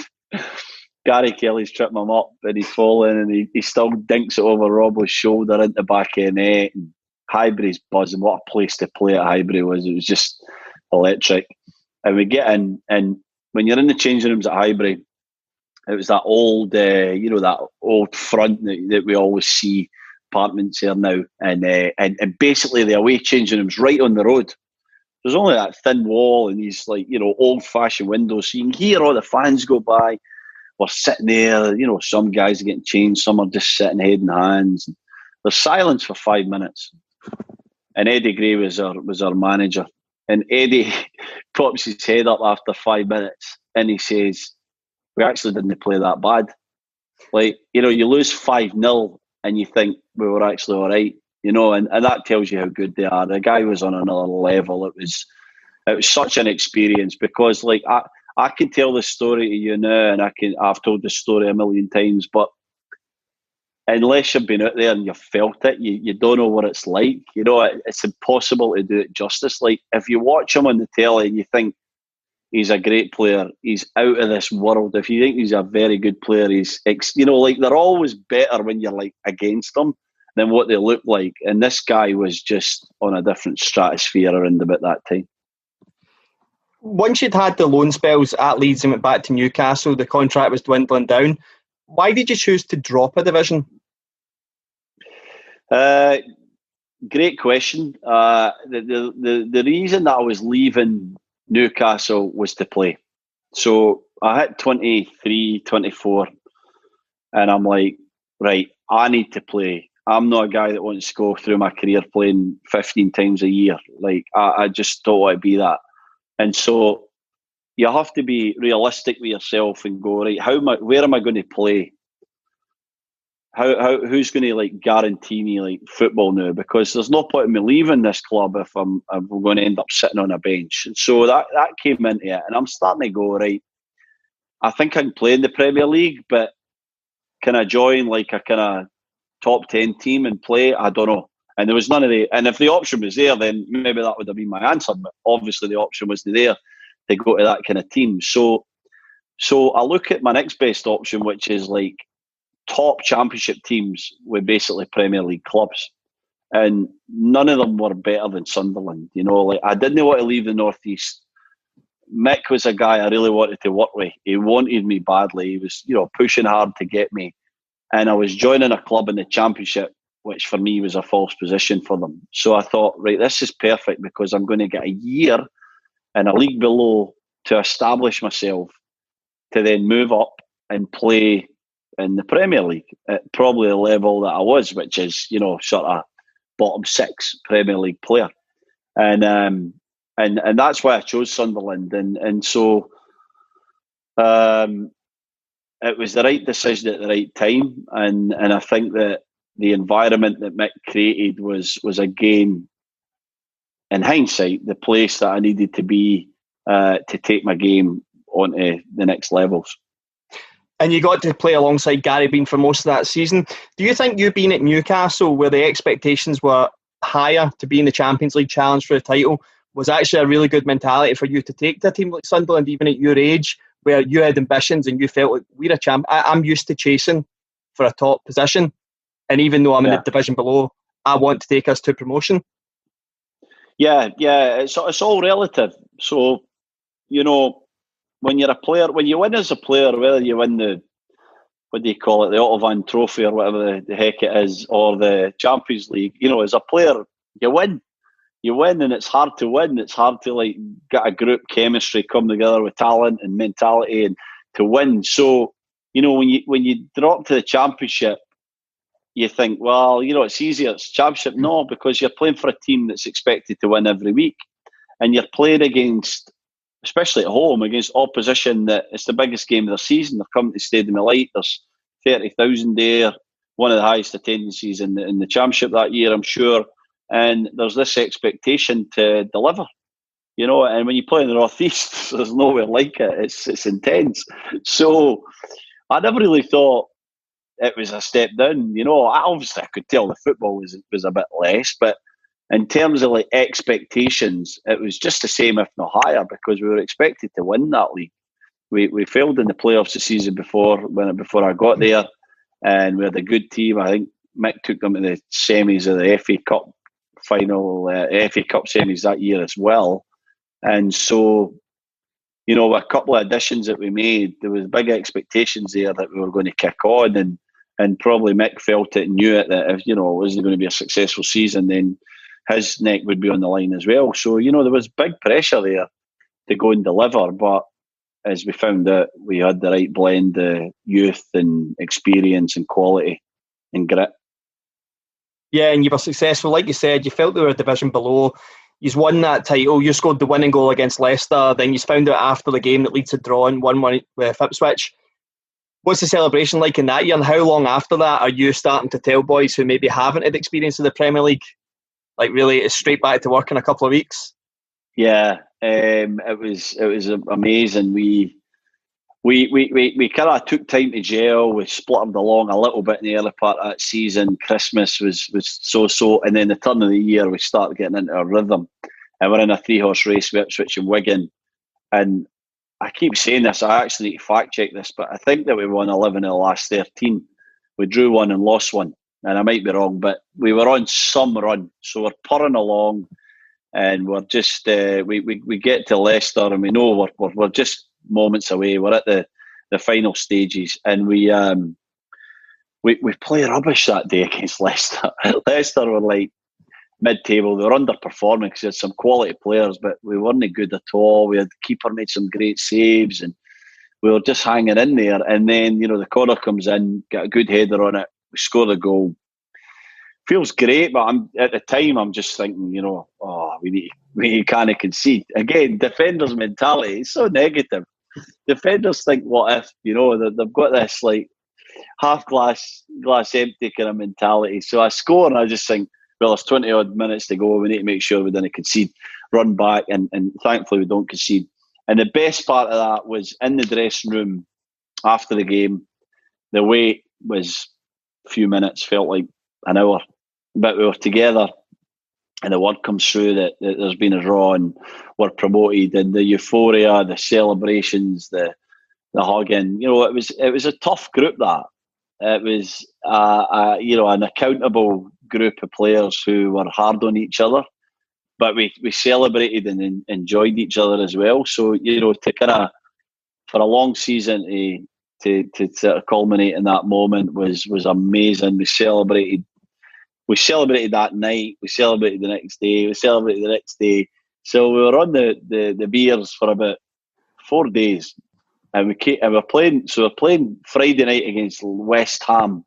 Gary Kelly's tripped him up and he's falling and he still dinks it over Robbo's shoulder into the back of the net. And Highbury's buzzing. What a place to play at Highbury was. It was just electric. And we get in, and when you're in the changing rooms at Highbury, it was that old, that old front that we always see apartments here now. And basically the away changing rooms right on the road. There's only that thin wall and these old-fashioned windows. So you can hear all the fans go by. We're sitting there, some guys are getting changed, some are just sitting head in hands. There's silence for 5 minutes. And Eddie Gray was our manager. And Eddie pops his head up after 5 minutes and he says, we actually didn't play that bad. Like, you lose 5-0 and you think we were actually all right, and that tells you how good they are. The guy was on another level. It was such an experience because, like, I can tell this story to you now, and I've told this story a million times, but unless you've been out there and you've felt it, you don't know what it's like. It's impossible to do it justice. Like, if you watch him on the telly and you think he's a great player, he's out of this world. If you think he's a very good player, they're always better when you're like against them than what they look like. And this guy was just on a different stratosphere around about that time. Once you'd had the loan spells at Leeds and went back to Newcastle, the contract was dwindling down. Why did you choose to drop a division? Great question. The reason that I was leaving Newcastle was to play. So I hit 23, 24, and I'm like, right, I need to play. I'm not a guy that wants to go through my career playing 15 times a year. Like, I just don't want to be that. And so you have to be realistic with yourself and go, right, where am I going to play? who's going to like guarantee me like football now? Because there's no point in me leaving this club if I'm going to end up sitting on a bench. And so that came into it, and I'm starting to go, right, I think I can play in the Premier League, but can I join like a kind of top 10 team and play? I don't know. And there was none of the, and if the option was there, then maybe that would have been my answer. But obviously the option wasn't there to go to that kind of team. So I look at my next best option, which is like top championship teams with basically Premier League clubs. And none of them were better than Sunderland. You know, like I didn't want to leave the North East. Mick was a guy I really wanted to work with. He wanted me badly. He was, pushing hard to get me. And I was joining a club in the Championship, which for me was a false position for them. So I thought, right, this is perfect because I'm going to get a year in a league below to establish myself, to then move up and play in the Premier League at probably the level that I was, which is, sort of bottom six Premier League player. And that's why I chose Sunderland. And so it was the right decision at the right time. And I think that the environment that Mick created was again, in hindsight, the place that I needed to be to take my game onto the next levels. And you got to play alongside Gary Bean for most of that season. Do you think you being at Newcastle, where the expectations were higher to be in the Champions League challenge for the title, was actually a really good mentality for you to take to a team like Sunderland, even at your age, where you had ambitions and you felt like, we're a champ. I'm used to chasing for a top position. And even though I'm in the division below, I want to take us to promotion. Yeah, it's all relative. So, when you're a player, when you win as a player, whether you win the, what do you call it, the Otto Van Trophy or whatever the heck it is, or the Champions League, as a player, you win. You win, and it's hard to win. It's hard to like get a group chemistry, come together with talent and mentality, and to win. So, when you drop to the Championship, you think, well, it's easier. It's Championship. No, because you're playing for a team that's expected to win every week, and you're playing against, especially at home, against opposition that it's the biggest game of the season. They're coming to Stadium of Light. There's 30,000 there, one of the highest attendances in the Championship that year, I'm sure. And there's this expectation to deliver, and when you play in the North East, there's nowhere like it. It's intense. So I never really thought it was a step down. Obviously I could tell the football was a bit less, but in terms of like expectations, it was just the same, if not higher, because we were expected to win that league. We failed in the playoffs the season before I got there, and we had a good team. I think Mick took them to the semis of the FA Cup final, FA Cup semis that year as well. And so, a couple of additions that we made, there was big expectations there that we were going to kick on, and probably Mick felt it and knew it, that if, it wasn't going to be a successful season, then his neck would be on the line as well. So, there was big pressure there to go and deliver. But as we found out, we had the right blend of youth and experience and quality and grit. Yeah, and you were successful. Like you said, you felt they were a division below. You won that title. You scored the winning goal against Leicester. Then you found out after the game that Leeds had drawn 1-1 with Ipswich. What's the celebration like in that year? And how long after that are you starting to tell boys who maybe haven't had experience of the Premier League, like really it's straight back to work in a couple of weeks? Yeah, it was amazing. We kind of took time to gel. We split them along a little bit in the early part of that season. Christmas was so, and then the turn of the year we started getting into a rhythm, and we're in a 3-horse race with Ipswich and Wigan. And I keep saying this, I actually need to fact check this, but I think that we won 11 of the last 13. We drew one and lost one, and I might be wrong, but we were on some run, so we're purring along, and we're just we get to Leicester, and we know we're just moments away. We're at the final stages, and we play rubbish that day against Leicester. Leicester were like mid-table. They were underperforming because they had some quality players, but we weren't good at all. We had the keeper made some great saves, and we were just hanging in there. And then the corner comes in, get a good header on it, we score the goal. Feels great, but at the time I'm just thinking, we can't concede. Again, defenders' mentality is so negative. Defenders think, what if? They've got this like half glass empty kind of mentality. So I score and I just think, well, there's 20 odd minutes to go. We need to make sure we don't concede, run back, and thankfully we don't concede. And the best part of that was in the dressing room after the game. The wait was a few minutes, felt like an hour, but we were together. And the word comes through that there's been a draw and we're promoted, and the euphoria, the celebrations, the hugging. It was a tough group. That it was an accountable group of players who were hard on each other, but we celebrated and enjoyed each other as well. So to kind of, for a long season to sort of culminate in that moment was amazing. We celebrated that night. We celebrated the next day. We celebrated the next day. So we were on the beers for about 4 days, and we're playing. So we're playing Friday night against West Ham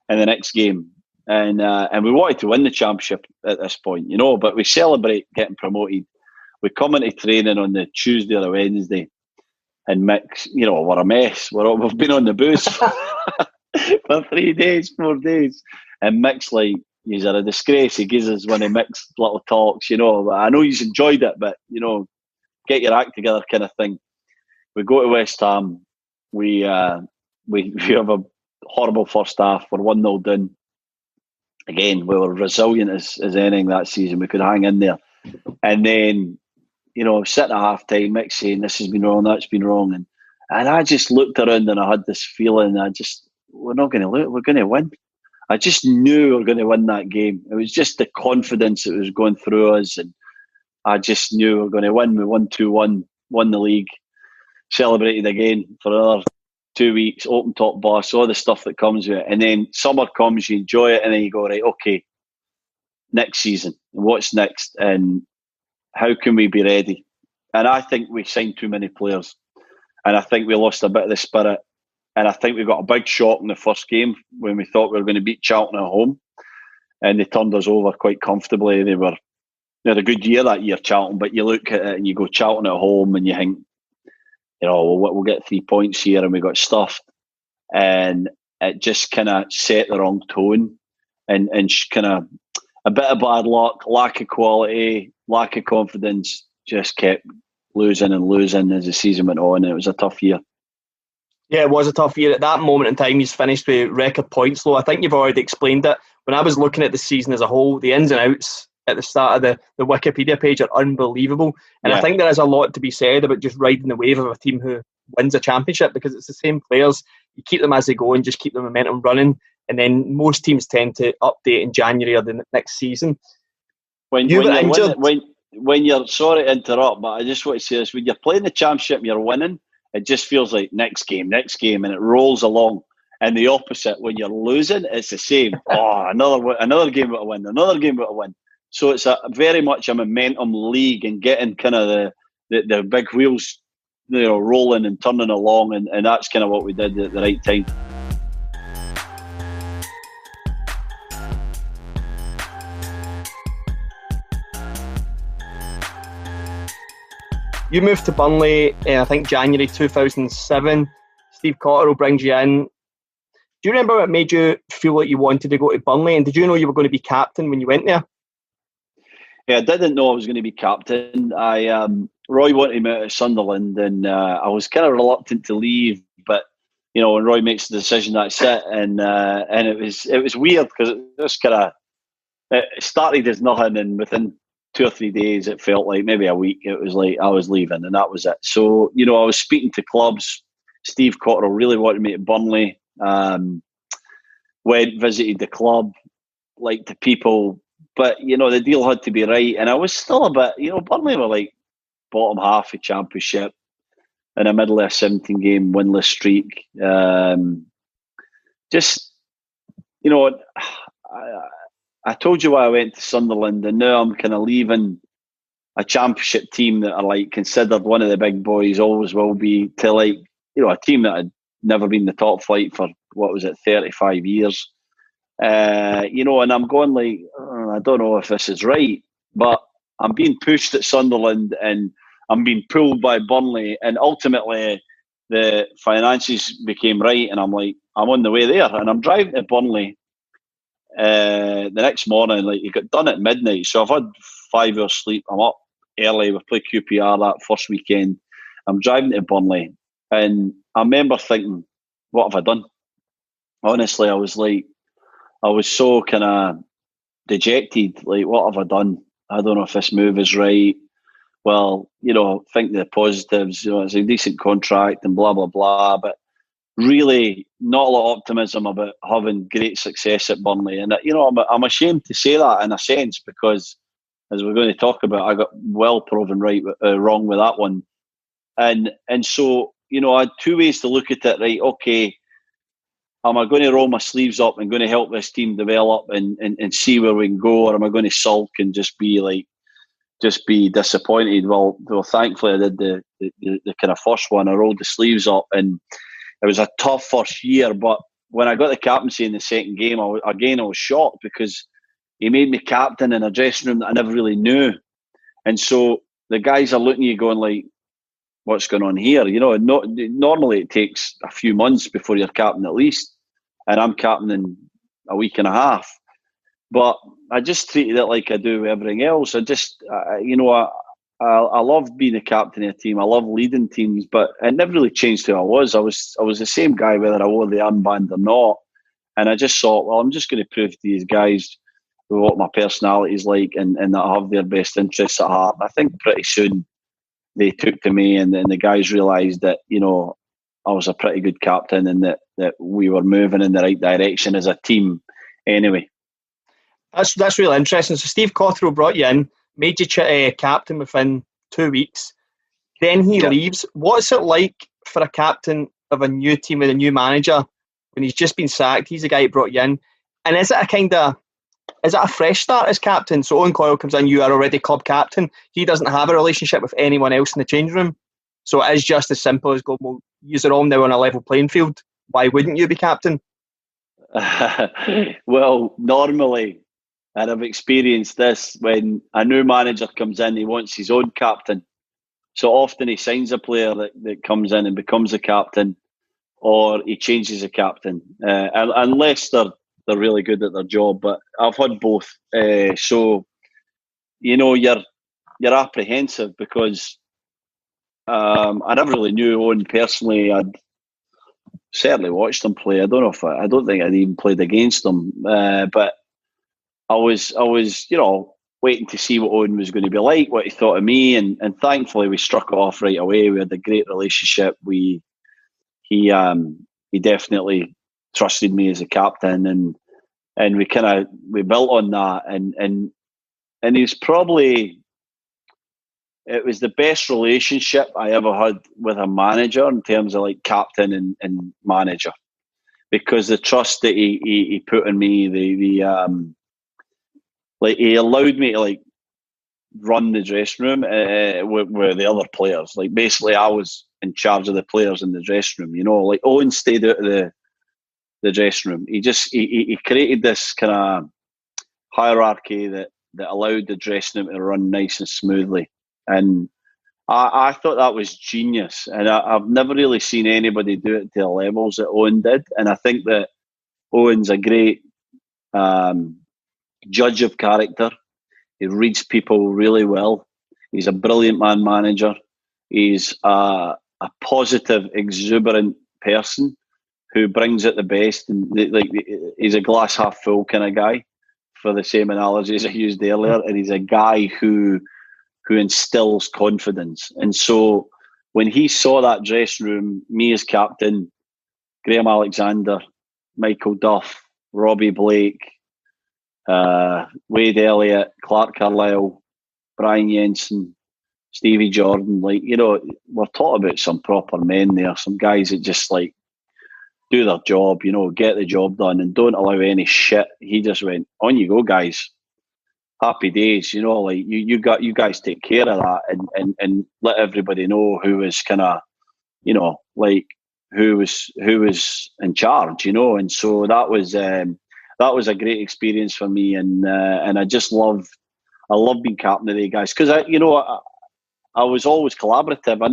in the next game, and we wanted to win the championship at this point, But we celebrate getting promoted. We come into training on the Tuesday or the Wednesday, and Mick's, we're a mess. We've been on the booze for 3 days, 4 days. And Mick's like, he's a disgrace. He gives us one of Mick's little talks, I know he's enjoyed it, but, get your act together kind of thing. We go to West Ham. We have a horrible first half. We're 1-0 down. Again, we were resilient as anything that season. We could hang in there. And then, sitting at half-time, Mick saying, this has been wrong, that's been wrong. And I just looked around and I had this feeling, we're not going to lose, we're going to win. I just knew we were going to win that game. It was just the confidence that was going through us, and I just knew we were going to win. We won 2-1, won the league, celebrated again for another 2 weeks, open top boss, all the stuff that comes with it. And then summer comes, you enjoy it, and then you go, right, okay, next season, what's next? And how can we be ready? And I think we signed too many players, and I think we lost a bit of the spirit. And I think we got a big shock in the first game when we thought we were going to beat Charlton at home, and they turned us over quite comfortably. They had a good year that year, Charlton, but you look at it and you go Charlton at home and you think, we'll get 3 points here, and we got stuffed. And it just kind of set the wrong tone, and kind of a bit of bad luck, lack of quality, lack of confidence, just kept losing and losing as the season went on. And it was a tough year. Yeah, it was a tough year. At that moment in time, he's finished with record points low. I think you've already explained it. When I was looking at the season as a whole, the ins and outs at the start of the Wikipedia page are unbelievable. And I think there is a lot to be said about just riding the wave of a team who wins a championship, because it's the same players. You keep them as they go and just keep the momentum running. And then most teams tend to update in January or the next season. When you're sorry to interrupt, but I just want to say this. When you're playing the championship and you're winning, it just feels like next game, and it rolls along. And the opposite, when you're losing, it's the same. Another game with a win, another game with a win. So it's very much a momentum league, and getting kind of the big wheels, rolling and turning along, and that's kind of what we did at the right time. You moved to Burnley in, I think, January 2007. Steve Cotterill brings you in. Do you remember what made you feel like you wanted to go to Burnley? And did you know you were going to be captain when you went there? Yeah, I didn't know I was going to be captain. Roy wanted me out of Sunderland, and I was kind of reluctant to leave. But when Roy makes the decision, that's it. And it was weird, because it started as nothing, and within 2 or 3 days, it felt like maybe a week, it was like I was leaving, and that was it. So, I was speaking to clubs. Steve Cotterill really wanted me at Burnley. Went, visited the club, liked the people, but, the deal had to be right. And I was still a bit, Burnley were like bottom half of Championship in the middle of a 17-game winless streak. I told you why I went to Sunderland, and now I'm kind of leaving a Championship team that are like considered one of the big boys, always will be, to like, a team that had never been in the top flight for, 35 years. And I'm going like, I don't know if this is right, but I'm being pushed at Sunderland and I'm being pulled by Burnley, and ultimately the finances became right, and I'm like, I'm on the way there, and I'm driving to Burnley the next morning. Like, you got done at midnight, so I've had 5 hours sleep. I'm up early. We played QPR that first weekend. I'm driving to Burnley, and I remember thinking, what have I done? Honestly, I was so kind of dejected. Like, what have I done? I don't know if this move is right. Well, think the positives. It's a decent contract and blah, blah, blah. But really, not a lot of optimism about having great success at Burnley. And, I'm ashamed to say that in a sense, because, as we're going to talk about, I got well proven wrong with that one. And so, I had two ways to look at it. Right, okay, am I going to roll my sleeves up and going to help this team develop and see where we can go, or am I going to sulk and just be disappointed? Well, thankfully I did the kind of first one. I rolled the sleeves up, and it was a tough first year. But when I got the captaincy in the second game, I was shocked, because he made me captain in a dressing room that I never really knew. And so the guys are looking at you going like, what's going on here? Normally it takes a few months before you're captain at least, and I'm captain in a week and a half. But I just treated it like I do everything else. I love being a captain of a team. I love leading teams, but it never really changed who I was. I was the same guy whether I wore the armband or not. And I just thought, well, I'm just going to prove to these guys what my personality is like, and that I have their best interests at heart. And I think pretty soon they took to me, and then the guys realised that, I was a pretty good captain, and that we were moving in the right direction as a team anyway. That's really interesting. So Steve Cotterill brought you in, made you captain within 2 weeks. Then he leaves. What's it like for a captain of a new team with a new manager when he's just been sacked? He's the guy who brought you in. And is it a fresh start as captain? So Owen Coyle comes in, you are already club captain. He doesn't have a relationship with anyone else in the change room. So it is just as simple as go, well, you're all now on a level playing field. Why wouldn't you be captain? Well, normally, and I've experienced this, when a new manager comes in, he wants his own captain. So often he signs a player that comes in and becomes a captain, or he changes a captain, unless they're really good at their job. But I've had both. So, you're apprehensive, because I never really knew Owen personally. I'd certainly watched him play. I don't think I'd even played against him. But I was, waiting to see what Owen was going to be like, what he thought of me, and thankfully we struck it off right away. We had a great relationship. He definitely trusted me as a captain, and we built on that, and he's probably, it was the best relationship I ever had with a manager in terms of like captain and manager, because the trust that he put in me, he allowed me to like run the dressing room with the other players. Like, basically I was in charge of the players in the dressing room. Like, Owen stayed out of the dressing room. He created this kind of hierarchy that allowed the dressing room to run nice and smoothly. And I thought that was genius. And I've never really seen anybody do it to the levels that Owen did. And I think that Owen's a great judge of character. He reads people really well. He's a brilliant man manager. He's a positive, exuberant person who brings out the best. And he's a glass half full kind of guy, for the same analogies I used earlier. And he's a guy who instills confidence. And so when he saw that dressing room, me as captain, Graham Alexander, Michael Duff, Robbie Blake, Wade Elliott, Clark Carlisle, Brian Jensen, Stevie Jordan, we're talking about some proper men there, some guys that just like do their job, get the job done and don't allow any shit. He just went, on you go, guys. Happy days, you guys take care of that, and let everybody know who was kind of, who was in charge, and so that was a great experience for me, and I just love being captain of the guys, because I was always collaborative. I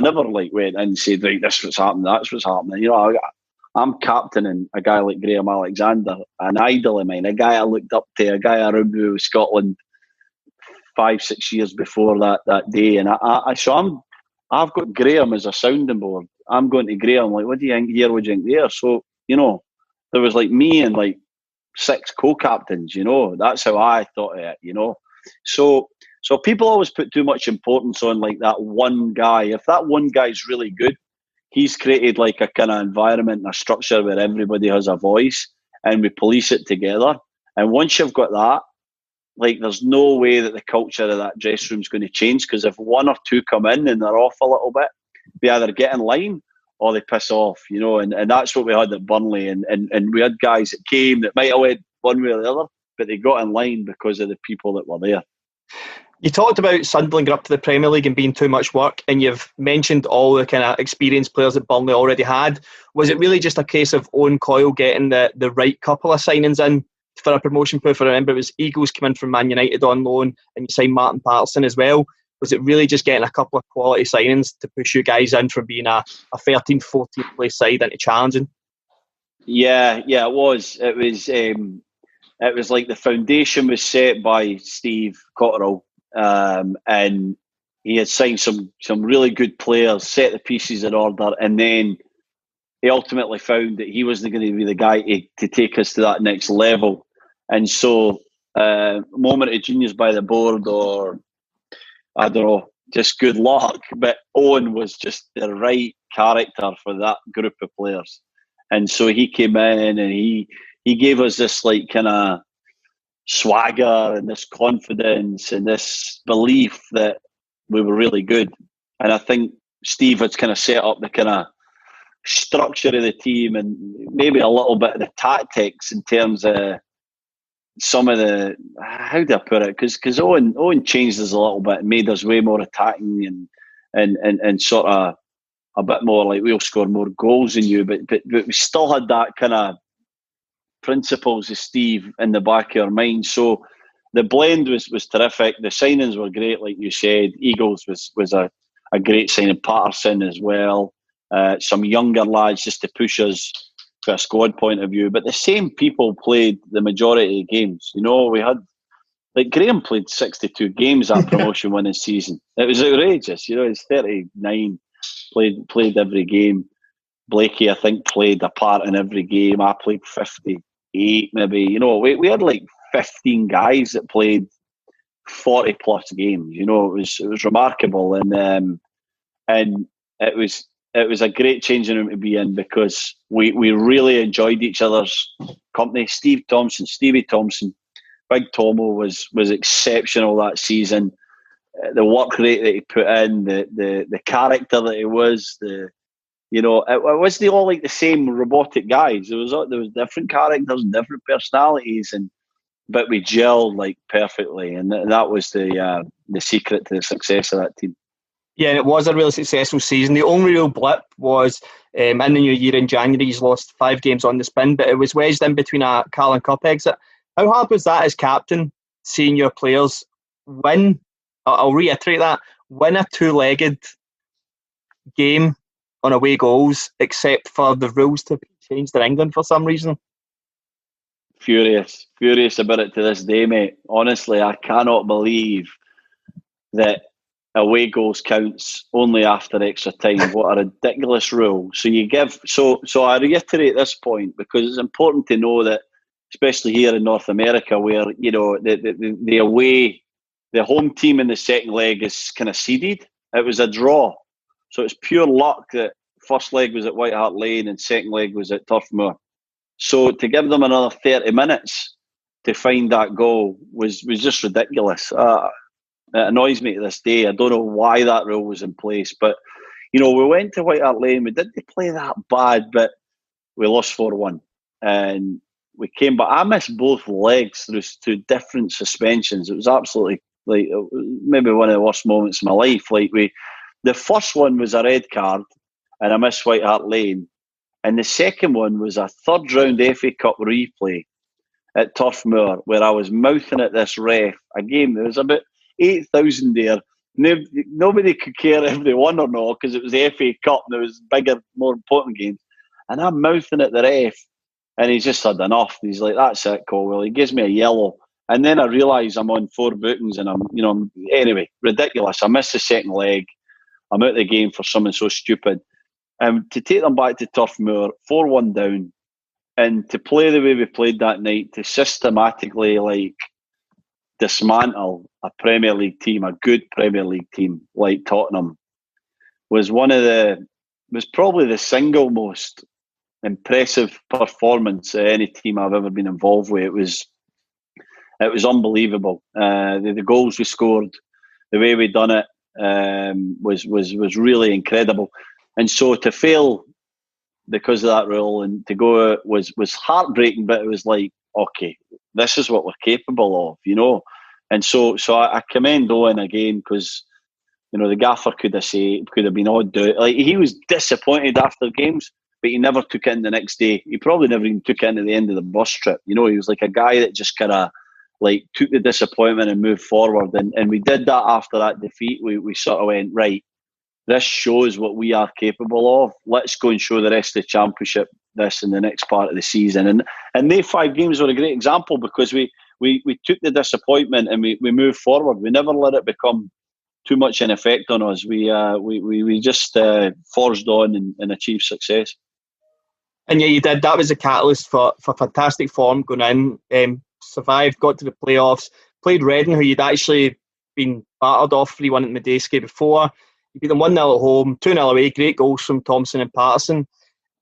never like went and said, right, this is what's happening, that's what's happening. I'm captaining a guy like Graham Alexander, an idol of mine, a guy I looked up to, a guy I remember with Scotland 5-6 years before that day, and I've got Graham as a sounding board. I'm going to Graham like, what do you think here? What do you think there? So there was like me and like 6 co-captains. That's how I thought of it. So people always put too much importance on like that one guy. If that one guy's really good, he's created like a kind of environment and a structure where everybody has a voice and we police it together. And once you've got that, like there's no way that the culture of that dressing room is going to change, because if 1 or 2 come in and they're off a little bit, they either get in line or they piss off, and that's what we had at Burnley, and we had guys that came that might have went one way or the other, but they got in line because of the people that were there. You talked about Sunderland going up to the Premier League and being too much work, and you've mentioned all the kind of experienced players that Burnley already had. Was it really just a case of Owen Coyle getting the right couple of signings in for a promotion proof? I remember it was Eagles coming from Man United on loan, and you signed Martin Patterson as well. Was it really just getting a couple of quality signings to push you guys in from being a 13th, 14th place side into challenging? Yeah, it was. It was like the foundation was set by Steve Cotterill, and he had signed some really good players, set the pieces in order, and then he ultimately found that he wasn't going to be the guy to take us to that next level. And so, moment of genius by the board, or I don't know, just good luck. But Owen was just the right character for that group of players. And so he came in and he gave us this like kind of swagger and this confidence and this belief that we were really good. And I think Steve had kind of set up the kind of structure of the team and maybe a little bit of the tactics in terms of some of the, how do I put it? Because Owen changed us a little bit and made us way more attacking and sort of a bit more like we'll score more goals than you, but we still had that kind of principles of Steve in the back of our mind. So the blend was terrific. The signings were great, like you said. Eagles was a great signing. Patterson as well. Some younger lads just to push us from a squad point of view. But the same people played the majority of games. We had, like Graham played 62 games that promotion winning season. It was outrageous. He's 39, played every game. Blakey, I think, played a part in every game. I played 58 maybe. We had like 15 guys that played 40 plus games. It was remarkable, and it was a great changing room to be in, because we really enjoyed each other's company. Stevie Thompson, Big Tomo was exceptional that season. The work rate that he put in, the character that he was, it wasn't all like the same robotic guys. There was different characters and different personalities, but we gelled like perfectly, and that was the secret to the success of that team. Yeah, and it was a really successful season. The only real blip was in the new year in January. He's lost 5 games on the spin, but it was wedged in between a Carling Cup exit. How hard was that as captain, seeing your players win? I'll reiterate that, win a 2-legged game on away goals, except for the rules to be changed in England for some reason? Furious about it to this day, mate. Honestly, I cannot believe that away goals counts only after extra time. What a ridiculous rule. So I reiterate this point, because it's important to know that, especially here in North America, where the away, the home team in the second leg is kind of seeded. It was a draw, so it's pure luck that first leg was at White Hart Lane and second leg was at Turf Moor. So to give them another 30 minutes to find that goal was just ridiculous. It annoys me to this day. I don't know why that rule was in place, but we went to White Hart Lane. We didn't play that bad, but we lost 4-1, and we came back. I missed both legs through 2 different suspensions. It was absolutely like maybe one of the worst moments of my life. The first one was a red card, and I missed White Hart Lane, and the second one was a 3rd round FA Cup replay at Turf Moor, where I was mouthing at this ref a game. There was about 8,000 there. Nobody could care if they won or not, because it was the FA Cup and there was bigger, more important games. and I'm mouthing at the ref, and he's just had enough. He's like, "That's it, Caldwell." He gives me a yellow, and then I realise I'm on 4 bookings, and anyway, ridiculous. I missed the second leg. I'm out of the game for something so stupid. To take them back to Turf Moor, 4-1 down, and to play the way we played that night, to systematically dismantle a Premier League team, a good Premier League team like Tottenham, was probably the single most impressive performance of any team I've ever been involved with. It was unbelievable. The goals we scored, the way we done it, was really incredible. And so to fail because of that rule and to go was heartbreaking, but it was like, okay, this is what we're capable of, And so I commend Owen again, because the gaffer could have been odd. Like, he was disappointed after games, but he never took it in the next day. He probably never even took it in at the end of the bus trip. He was like a guy that just kind of took the disappointment and moved forward. And we did that after that defeat. We sort of went, right, this shows what we are capable of. Let's go and show the rest of the Championship this in the next part of the season. And they 5 games were a great example, because we took the disappointment and we moved forward. We never let it become too much an effect on us. We just forged on and achieved success. And yeah, you did. That was a catalyst for fantastic form going in. Survived, got to the playoffs, played Reading, who you'd actually been battered off 3-1 at Medeski before. You beat them 1-0 at home, 2-0 away, great goals from Thompson and Patterson.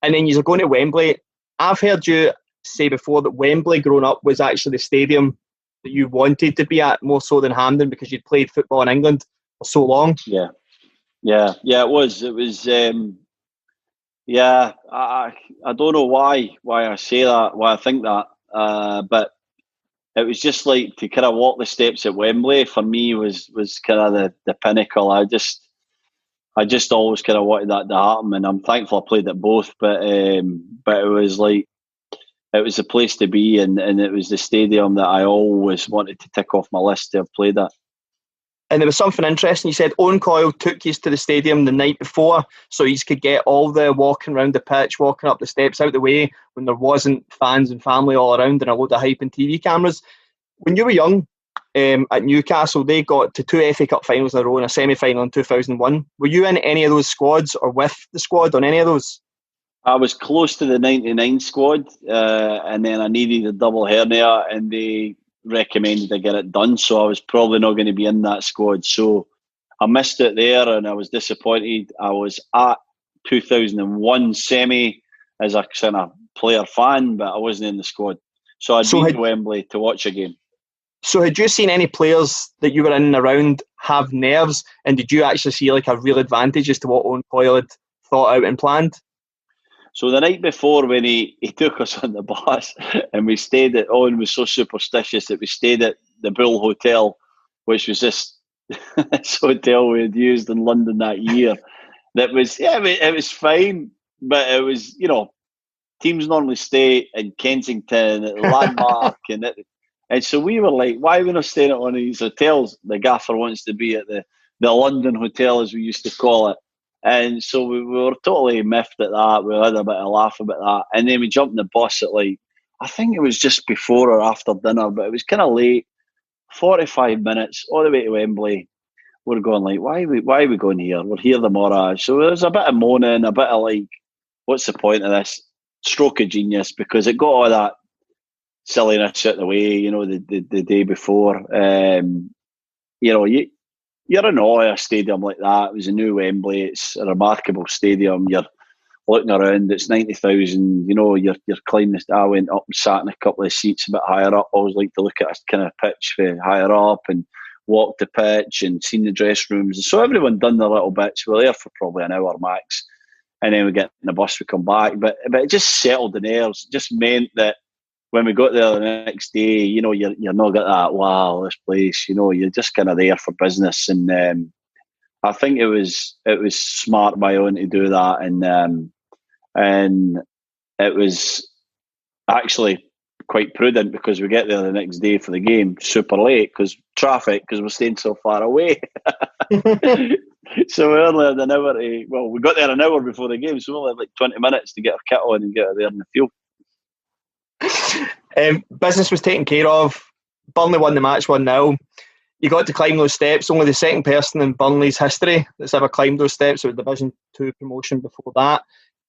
And then you're going to Wembley. I've heard you say before that Wembley growing up was actually the stadium that you wanted to be at more so than Hampden, because you'd played football in England for so long. Yeah, it was. I don't know why I say that, why I think that, but it was just like to kind of walk the steps at Wembley for me was kind of the pinnacle. I just always kind of wanted that to happen, and I'm thankful I played at both. But it was like, it was the place to be, and it was the stadium that I always wanted to tick off my list to have played at. And there was something interesting. You said Owen Coyle took you to the stadium the night before, so you could get all the walking around the pitch, walking up the steps out the way when there wasn't fans and family all around and a load of hype and TV cameras. When you were young at Newcastle, they got to 2 FA Cup finals in a row and a semi-final in 2001. Were you in any of those squads or with the squad on any of those? I was close to the 99 squad, and then I needed a double hernia, and they recommended I get it done, so I was probably not going to be in that squad. So I missed it there, and I was disappointed. I was at 2001 semi as a kind of player fan, but I wasn't in the squad. So I'd been to Wembley to watch a game. So had you seen any players that you were in and around have nerves, and did you actually see like a real advantage as to what Owen Coyle had thought out and planned? So the night before, when he took us on the bus and we stayed at, Owen was so superstitious that we stayed at the Bull Hotel, which was this hotel we had used in London that year. That was, it was fine, but it was, teams normally stay in Kensington at the Landmark, and so we were like, why are we not staying at one of these hotels? The gaffer wants to be at the London Hotel, as we used to call it. And so we were totally miffed at that. We had a bit of a laugh about that. And then we jumped in the bus at I think it was just before or after dinner, but it was kind of late, 45 minutes, all the way to Wembley. We're going like, why are we going here? We're here tomorrow. So there was a bit of moaning, a bit of what's the point of this? Stroke of genius, because it got all that silliness out of the way, the day before. You're in awe of a stadium like that. It was a new Wembley. It's a remarkable stadium. You're looking around. It's 90,000. You're climbing. I went up and sat in a couple of seats a bit higher up. I always like to look at a kind of pitch higher up and walk the pitch and seen the dressing rooms. And so everyone done their little bits. We were there for probably an hour max, and then we get in the bus. We come back, but it just settled the nerves. It just meant that when we got there the next day, you're not got that, wow, this place, you're just kind of there for business. And I think it was smart by Owen to do that. And it was actually quite prudent, because we get there the next day for the game super late because traffic, because we're staying so far away. So we only had an hour we got there an hour before the game, so we only had like 20 minutes to get our kit on and get out there in the field. Business was taken care of. Burnley won the match 1-0. You got to climb those steps. Only the second person in Burnley's history that's ever climbed those steps with Division 2 promotion before that.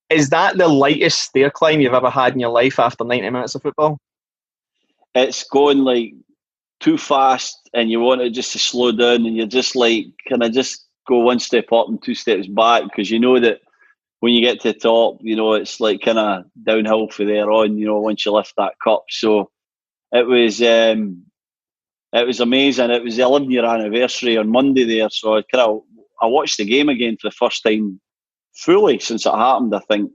Is that the lightest stair climb you've ever had in your life after 90 minutes of football? It's going like too fast and you want it just to slow down and you're just like, can I just go one step up and two steps back? Because you know that when you get to the top, you know, it's like kind of downhill from there on, you know, once you lift that cup. So it was amazing. It was the 11-year anniversary on Monday there. So I watched the game again for the first time fully since it happened, I think.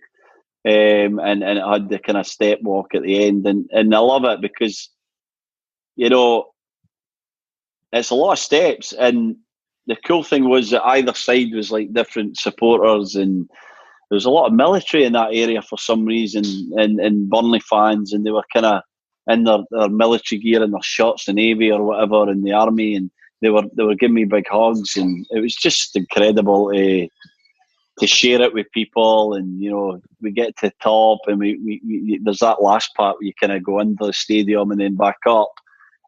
And it had the kind of step walk at the end. And I love it because, you know, it's a lot of steps. And the cool thing was that either side was like different supporters, and there was a lot of military in that area for some reason, and Burnley fans, and they were kind of in their military gear and their shirts, the Navy or whatever, in the army, and they were giving me big hugs, and it was just incredible to share it with people. And you know, we get to the top, and we there's that last part where you kind of go into the stadium and then back up,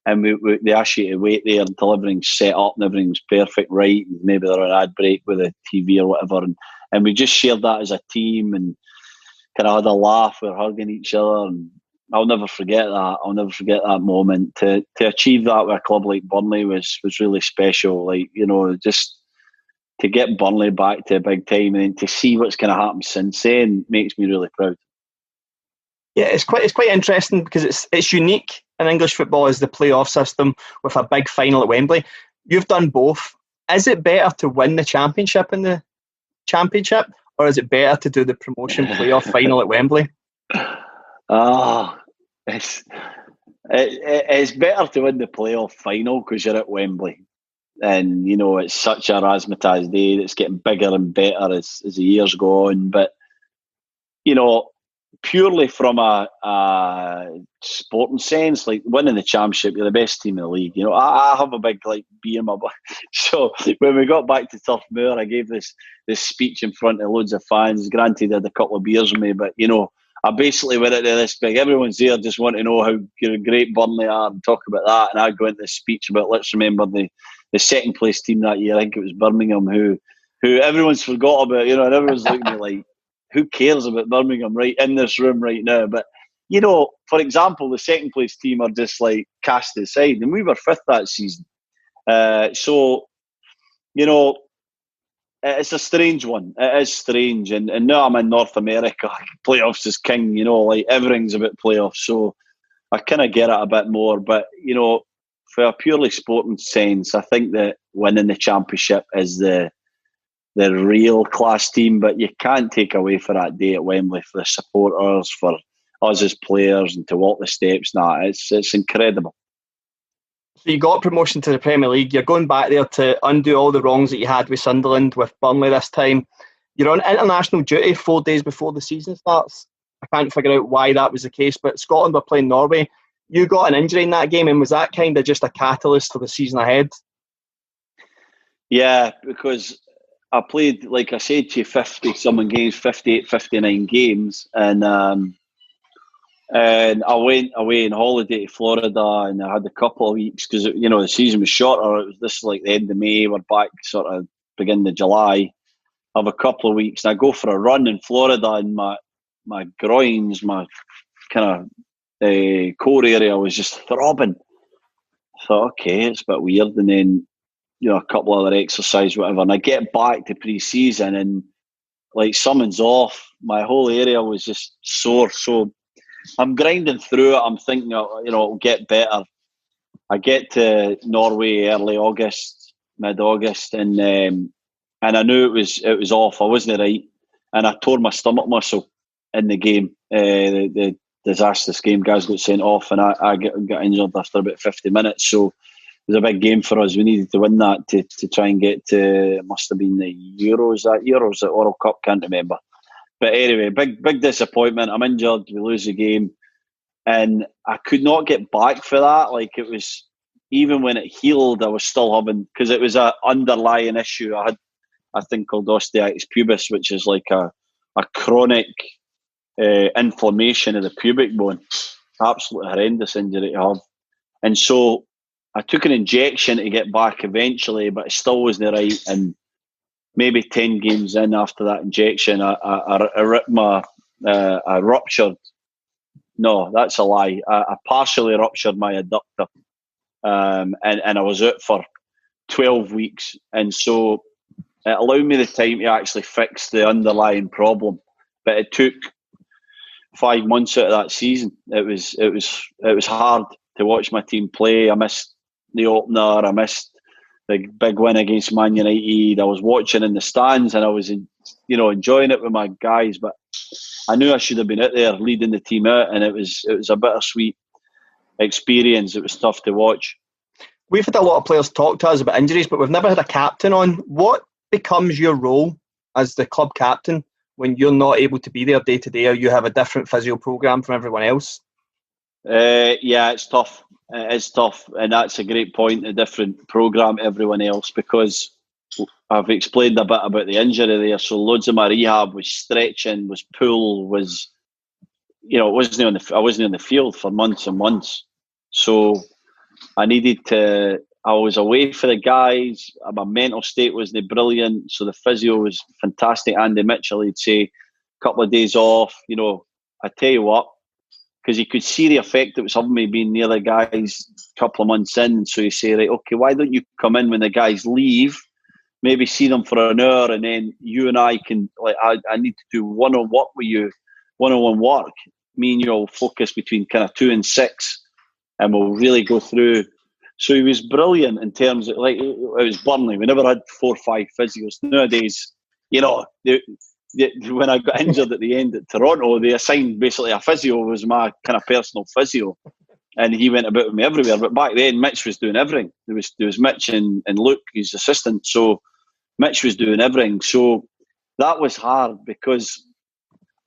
and they ask you to wait there until everything's set up and everything's perfect, right? And maybe they're an ad break with a TV or whatever, and we just shared that as a team and kind of had a laugh. We were hugging each other, and I'll never forget that. I'll never forget that moment. To achieve that with a club like Burnley was really special. Like, you know, just to get Burnley back to a big time and then to see what's kind of happened since then makes me really proud. Yeah, it's quite interesting because it's unique in English football as the playoff system with a big final at Wembley. You've done both. Is it better to win the championship in the championship, or is it better to do the promotion playoff final at Wembley? It's better to win the playoff final because you're at Wembley. And, you know, it's such a razzmatazz day that's getting bigger and better as the years go on. But, you know, purely from a sporting sense, like winning the championship, you're the best team in the league. You know, I have a big like bee in my butt. So when we got back to Turf Moor, I gave this speech in front of loads of fans. Granted, I had a couple of beers with me, but you know, I basically went into this big. Everyone's there just want to know how great Burnley are and talk about that. And I go into this speech about, let's remember the second place team that year. I think it was Birmingham, who everyone's forgot about. You know, and everyone's looking at me like, who cares about Birmingham right in this room right now? But, you know, for example, the second place team are just like cast aside, and we were fifth that season. So, you know, it's a strange one. It is strange. And now I'm in North America. Playoffs is king, you know, like everything's about playoffs. So I kind of get it a bit more. But, you know, for a purely sporting sense, I think that winning the championship is the real class team, but you can't take away for that day at Wembley for the supporters, for us as players, and to walk the steps. It's incredible. So you got promotion to the Premier League. You're going back there to undo all the wrongs that you had with Sunderland, with Burnley this time. You're on international duty 4 days before the season starts. I can't figure out why that was the case, but Scotland were playing Norway. You got an injury in that game, and was that kind of just a catalyst for the season ahead? Yeah, because I played, like I said to you, 50-something games, 58, 59 games. And I went away on holiday to Florida, and I had a couple of weeks because, you know, the season was shorter. It was this like the end of May. We're back sort of beginning of July. I have a couple of weeks, and I go for a run in Florida, and my groins, my kind of core area was just throbbing. I thought, okay, it's a bit weird. And then, you know, a couple of other exercise, whatever. And I get back to pre-season and like something's off. My whole area was just sore. So I'm grinding through it. I'm thinking, you know, it'll get better. I get to Norway early August, mid-August, and I knew it was off. I wasn't right. And I tore my stomach muscle in the game. The disastrous game, guys got sent off, and I got injured after about 50 minutes. So it was a big game for us. We needed to win that to try and get to, it must have been the Euros that year, or was it World Cup? Can't remember. But anyway, big disappointment. I'm injured. We lose the game. And I could not get back for that. Like, it was, even when it healed, I was still having, because it was an underlying issue. I had a thing called osteitis pubis, which is like a chronic inflammation of the pubic bone. Absolutely horrendous injury to have. And so I took an injection to get back eventually, but it still wasn't right. And maybe 10 games in after that injection, I ripped I ruptured. No, that's a lie. I partially ruptured my adductor, and I was out for 12 weeks. And so it allowed me the time to actually fix the underlying problem. But it took 5 months out of that season. It was hard to watch my team play. I missed the opener. I missed the big win against Man United. I was watching in the stands and I was, enjoying it with my guys. But I knew I should have been out there leading the team out, and it was a bittersweet experience. It was tough to watch. We've had a lot of players talk to us about injuries, but we've never had a captain on. What becomes your role as the club captain when you're not able to be there day to day, or you have a different physio program from everyone else? Yeah, it's tough. It's tough, and that's a great point. A different program to everyone else, because I've explained a bit about the injury there. So loads of my rehab was stretching, was pull, was I wasn't on the field for months and months. So I needed to. I was away for the guys. My mental state wasn't brilliant, so the physio was fantastic. Andy Mitchell, he'd say, a couple of days off. I tell you what, because he could see the effect it was having me being near the guys a couple of months in. So you say, right, okay, why don't you come in when the guys leave? Maybe see them for an hour, and then you and I can, I need to do one-on-one with you, one-on-one work. Me and you will focus between kind of 2 and 6, and we'll really go through. So he was brilliant in terms of, it was Burnley. We never had 4 or 5 physios. Nowadays, when I got injured at the end at Toronto, they assigned basically a physio was my kind of personal physio, and he went about with me everywhere. But back then, Mitch was doing everything. There was Mitch and Luke, his assistant. So Mitch was doing everything. So that was hard, because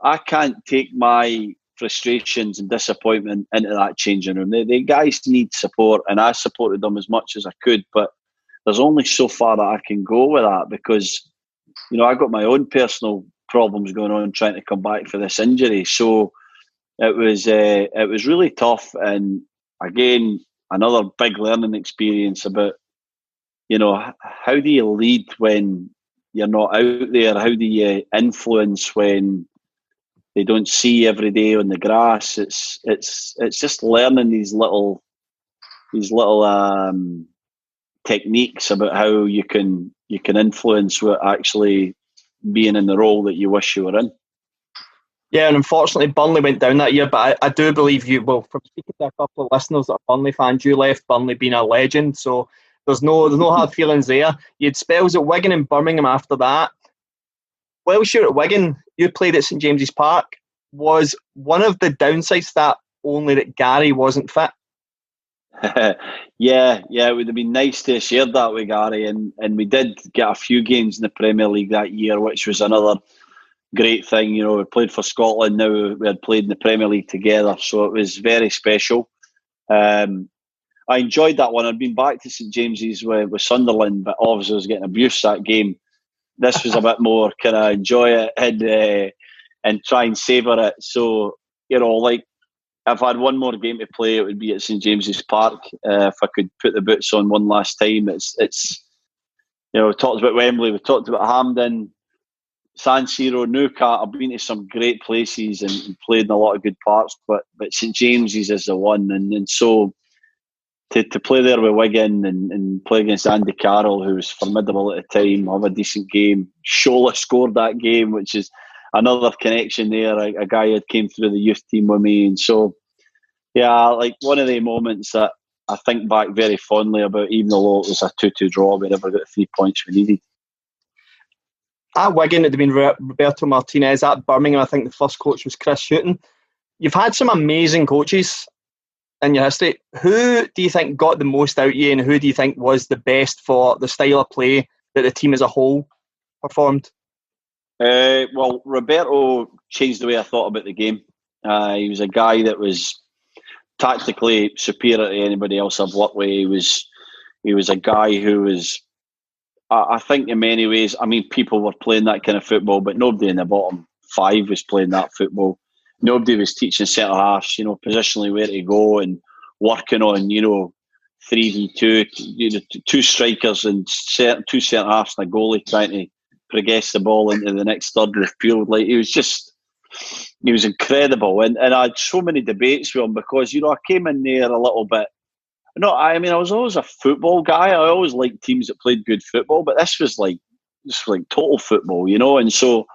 I can't take my frustrations and disappointment into that changing room. The guys need support, and I supported them as much as I could, but there's only so far that I can go with that, because I got my own personal problems going on trying to come back for this injury. So it was really tough, and again, another big learning experience about how do you lead when you're not out there? How do you influence when they don't see every day on the grass? It's just learning these little techniques about how you can influence what actually being in the role that you wish you were in. Yeah, and unfortunately Burnley went down that year, but I do believe you, well, from speaking to a couple of listeners that are Burnley fans, you left Burnley being a legend, so there's no hard feelings there. You had spells at Wigan and Birmingham after that. Whilst you're at Wigan, you played at St James's Park. Was one of the downsides that only that Gary wasn't fit? Yeah, it would have been nice to have shared that with Gary, and we did get a few games in the Premier League that year, which was another great thing. We played for Scotland. Now we had played in the Premier League together, so it was very special. I enjoyed that one. I'd been back to St James's with Sunderland, but obviously I was getting abuse that game. This was a bit more kind of enjoy it and try and savour it. So, if I had one more game to play, it would be at St James's Park. If I could put the boots on one last time, it's we talked about Wembley, we talked about Hampden, San Siro, Newcastle. I've been to some great places and played in a lot of good parts, but St James's is the one, and so to play there with Wigan and play against Andy Carroll, who was formidable at the time, have a decent game. Shola scored that game, which is another connection there. A guy that came through the youth team with me, and so one of the moments that I think back very fondly about, even though it was a 2-2 draw, we never got the 3 points we needed. At Wigan, it had been Roberto Martinez. At Birmingham, I think the first coach was Chris Hughton. You've had some amazing coaches in your history. Who do you think got the most out of you, and who do you think was the best for the style of play that the team as a whole performed? Well, Roberto changed the way I thought about the game. He was a guy that was tactically superior to anybody else I've worked with. He was a guy who was I think in many ways, I mean, people were playing that kind of football, but nobody in the bottom five was playing that football. Nobody was teaching centre halves, positionally where to go and working on, 3v2, two strikers and two centre halves and a goalie trying to progress the ball into the next third of the field. Like, he was incredible. And I had so many debates with him because, I came in there a little bit. No, I mean, I was always a football guy. I always liked teams that played good football, but this was like total football, and so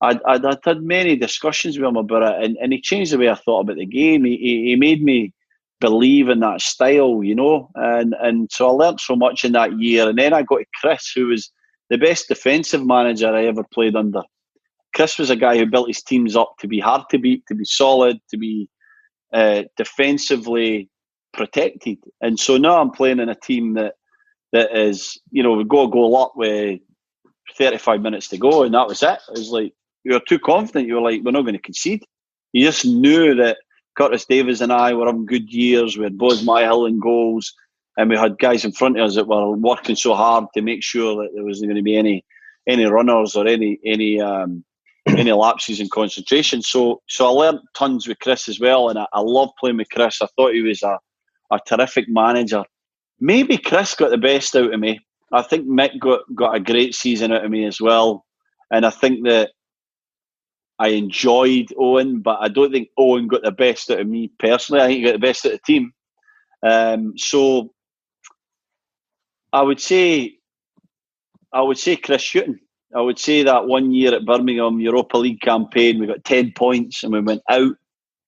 I'd had many discussions with him about it, and he changed the way I thought about the game. He made me believe in that style, and so I learnt so much in that year. And then I got to Chris, who was the best defensive manager I ever played under. Chris was a guy who built his teams up to be hard to beat, to be solid, to be defensively protected. And so now I'm playing in a team that is, we go a goal up with 35 minutes to go, and that was it. It was like, you were too confident. You were like, we're not going to concede. You just knew that Curtis Davies and I were having good years. We had Boz Myhill in goals, and we had guys in front of us that were working so hard to make sure that there wasn't going to be any runners or any lapses in concentration. So I learned tons with Chris as well, and I love playing with Chris. I thought he was a terrific manager. Maybe Chris got the best out of me. I think Mick got a great season out of me as well. And I think that I enjoyed Owen, but I don't think Owen got the best out of me personally. I think he got the best out of the team. So I would say Chris Hughton. I would say that 1 year at Birmingham Europa League campaign, we got 10 points and we went out.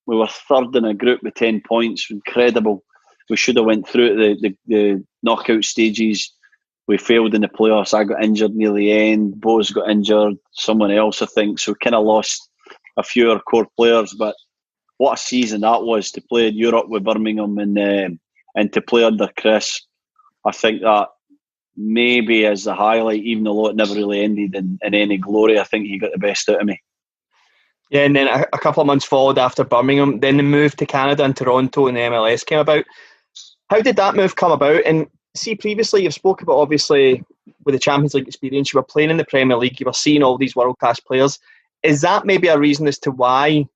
We were third in a group with 10 points. Incredible. We should have went through the knockout stages. We failed in the playoffs. I got injured near the end. Boz got injured. Someone else, I think. So we kind of lost a few of our core players. But what a season that was to play in Europe with Birmingham and to play under Chris. I think that maybe as the highlight, even though it never really ended in any glory. I think he got the best out of me. Yeah, and then a couple of months followed after Birmingham. Then the move to Canada and Toronto and the MLS came about. How did that move come about? And see, previously you've spoken about, obviously, with the Champions League experience, you were playing in the Premier League, you were seeing all these world-class players. Is that maybe a reason as to why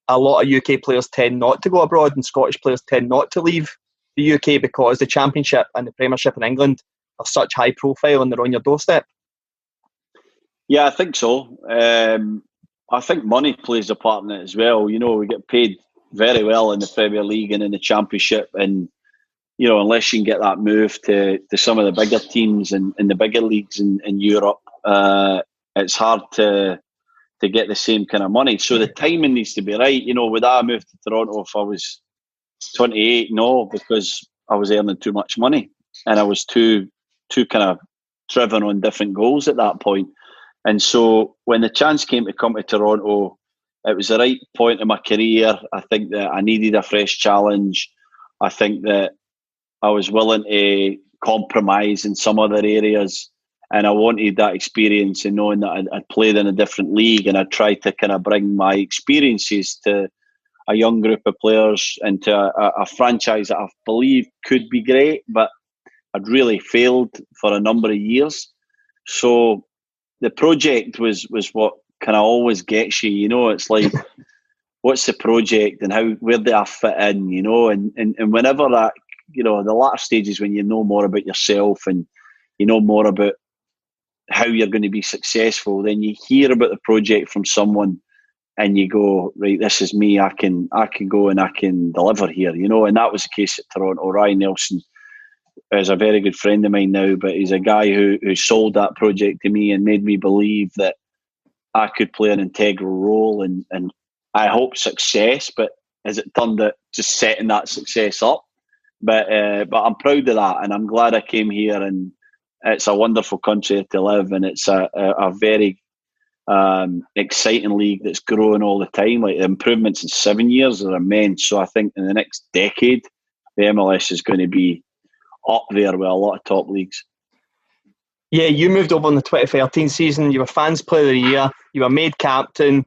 a lot of UK players tend not to go abroad and Scottish players tend not to leave the UK because the Championship and the Premiership in England are such high profile and they're on your doorstep? Yeah, I think so. I think money plays a part in it as well. We get paid very well in the Premier League and in the Championship, and unless you can get that move to some of the bigger teams and the bigger leagues in Europe, it's hard to get the same kind of money. So the timing needs to be right. Would I move to Toronto if I was 28? No, because I was earning too much money and I was too kind of driven on different goals at that point. And so when the chance came to come to Toronto, it was the right point in my career. I think that I needed a fresh challenge. I think that I was willing to compromise in some other areas, and I wanted that experience and knowing that I'd played in a different league, and I tried to kind of bring my experiences to a young group of players and to a franchise that I believe could be great, but I'd really failed for a number of years. So the project was what kind of always gets you. It's like, what's the project and where do I fit in? And whenever that, the latter stages when you know more about yourself and you know more about how you're going to be successful, then you hear about the project from someone and you go, right, this is me. I can go and I can deliver here. And that was the case at Toronto. Ryan Nelson is a very good friend of mine now, but he's a guy who sold that project to me and made me believe that I could play an integral role and I hope success, but as it turned out, just setting that success up. But I'm proud of that, and I'm glad I came here, and it's a wonderful country to live, and it's a very exciting league that's growing all the time. Like, the improvements in 7 years are immense. So I think in the next decade, the MLS is going to be up there with a lot of top leagues. Yeah, you moved over in the 2013 season. You were Fans Player of the Year. You were made captain.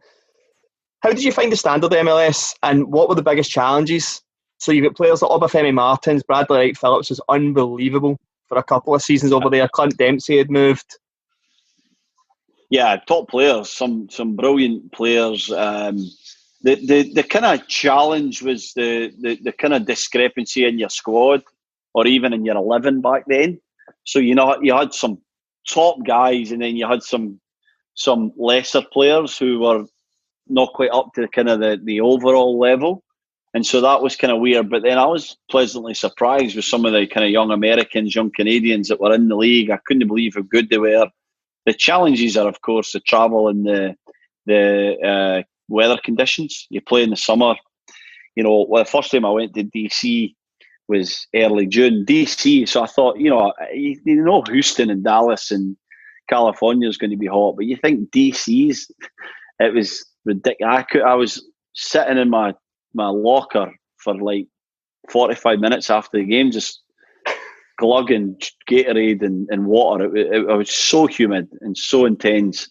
How did you find the standard of the MLS, and what were the biggest challenges? So you've got players like Obafemi Martins, Bradley Wright Phillips was unbelievable for a couple of seasons over there. Clint Dempsey had moved. Yeah, top players, some brilliant players. The kind of challenge was the kind of discrepancy in your squad, or even in your 11 back then. So you had some top guys, and then you had some lesser players who were not quite up to kind of the overall level. And so that was kind of weird. But then I was pleasantly surprised with some of the kind of young Americans, young Canadians that were in the league. I couldn't believe how good they were. The challenges are, of course, the travel and the weather conditions. You play in the summer. The first time I went to DC was early June. DC, so I thought, Houston and Dallas and California is going to be hot, but you think DC's, it was ridiculous. I was sitting in my locker for like 45 minutes after the game, just glugging Gatorade and water. It was so humid and so intense,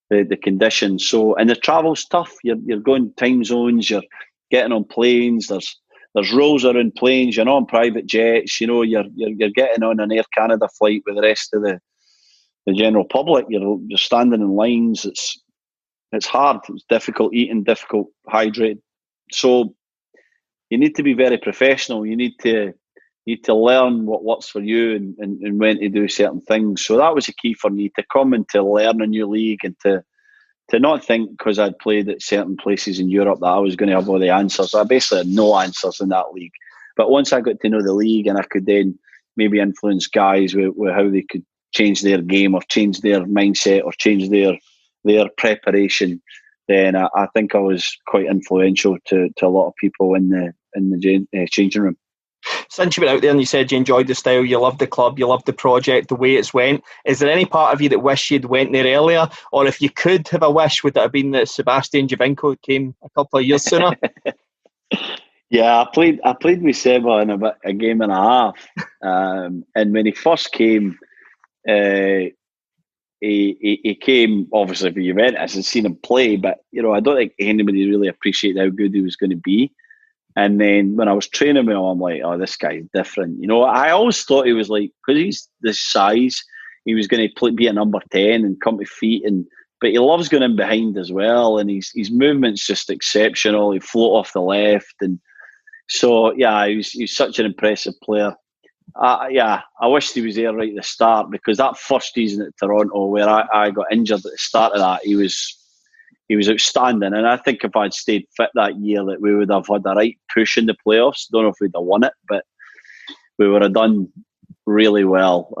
the conditions. So, and the travel's tough. You're going time zones. You're getting on planes. There's rules around planes. You're not on private jets. You're getting on an Air Canada flight with the rest of the general public. You're standing in lines. It's hard. It's difficult eating, difficult hydrating. So you need to be very professional. You need to learn what works for you and when to do certain things. So that was a key for me, to come and to learn a new league, and to not think because I'd played at certain places in Europe that I was going to have all the answers. I basically had no answers in that league. But once I got to know the league, and I could then maybe influence guys with how they could change their game, or change their mindset, or change their preparation, then I think I was quite influential to a lot of people in the changing room. Since you went out there and you said you enjoyed the style, you loved the club, you loved the project, the way it's went, is there any part of you that wish you'd went there earlier? Or if you could have a wish, would it have been that Sebastian Giovinco came a couple of years sooner? Yeah, I played with Seba in a game and a half. And when he first came, he came obviously for Juventus and seen him play, but I don't think anybody really appreciated how good he was going to be. And then when I was training with him, I'm like, oh, this guy's different. I always thought he was like, because he's this size, he was going to be a number 10 and come to feet, but he loves going in behind as well, and his movement's just exceptional. He float off the left, and so yeah, he's such an impressive player. I wished he was there right at the start, because that first season at Toronto, where I got injured at the start of that, he was outstanding. And I think if I'd stayed fit that year, that we would have had the right push in the playoffs. Don't know if we'd have won it, but we would have done really well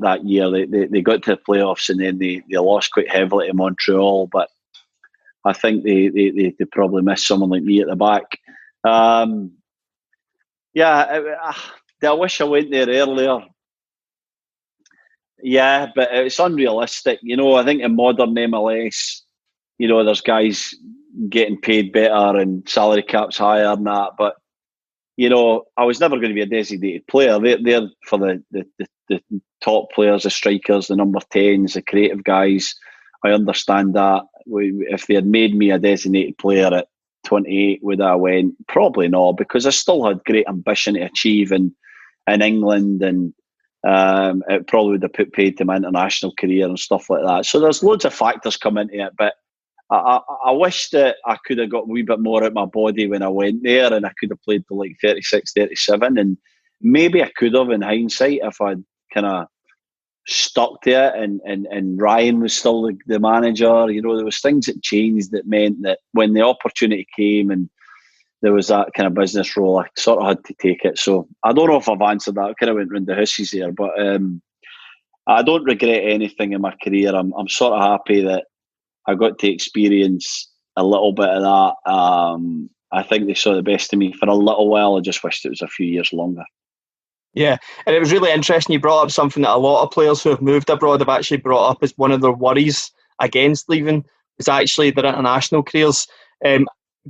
that year. They got to the playoffs, and then they lost quite heavily to Montreal. But I think they probably missed someone like me at the back. I wish I went there earlier. Yeah, but it's unrealistic. I think in modern MLS, there's guys getting paid better and salary caps higher and that. But, I was never going to be a designated player. They're for the top players, the strikers, the number 10s, the creative guys. I understand that. If they had made me a designated player at 28, would I went? Probably not, because I still had great ambition to achieve in England, and it probably would have put paid to my international career and stuff like that. So there's loads of factors come into it, but I wish that I could have got a wee bit more out of my body when I went there, and I could have played till like 36, 37, and maybe I could have in hindsight if I'd kind of stuck to it, and Ryan was still the manager. There was things that changed that meant that when the opportunity came and there was that kind of business role, I sort of had to take it. So I don't know if I've answered that. I kind of went round the houses there, but I don't regret anything in my career. I'm sort of happy that I got to experience a little bit of that. I think they saw the best of me for a little while. I just wished it was a few years longer. Yeah, and it was really interesting. You brought up something that a lot of players who have moved abroad have actually brought up as one of their worries against leaving, is actually their international careers.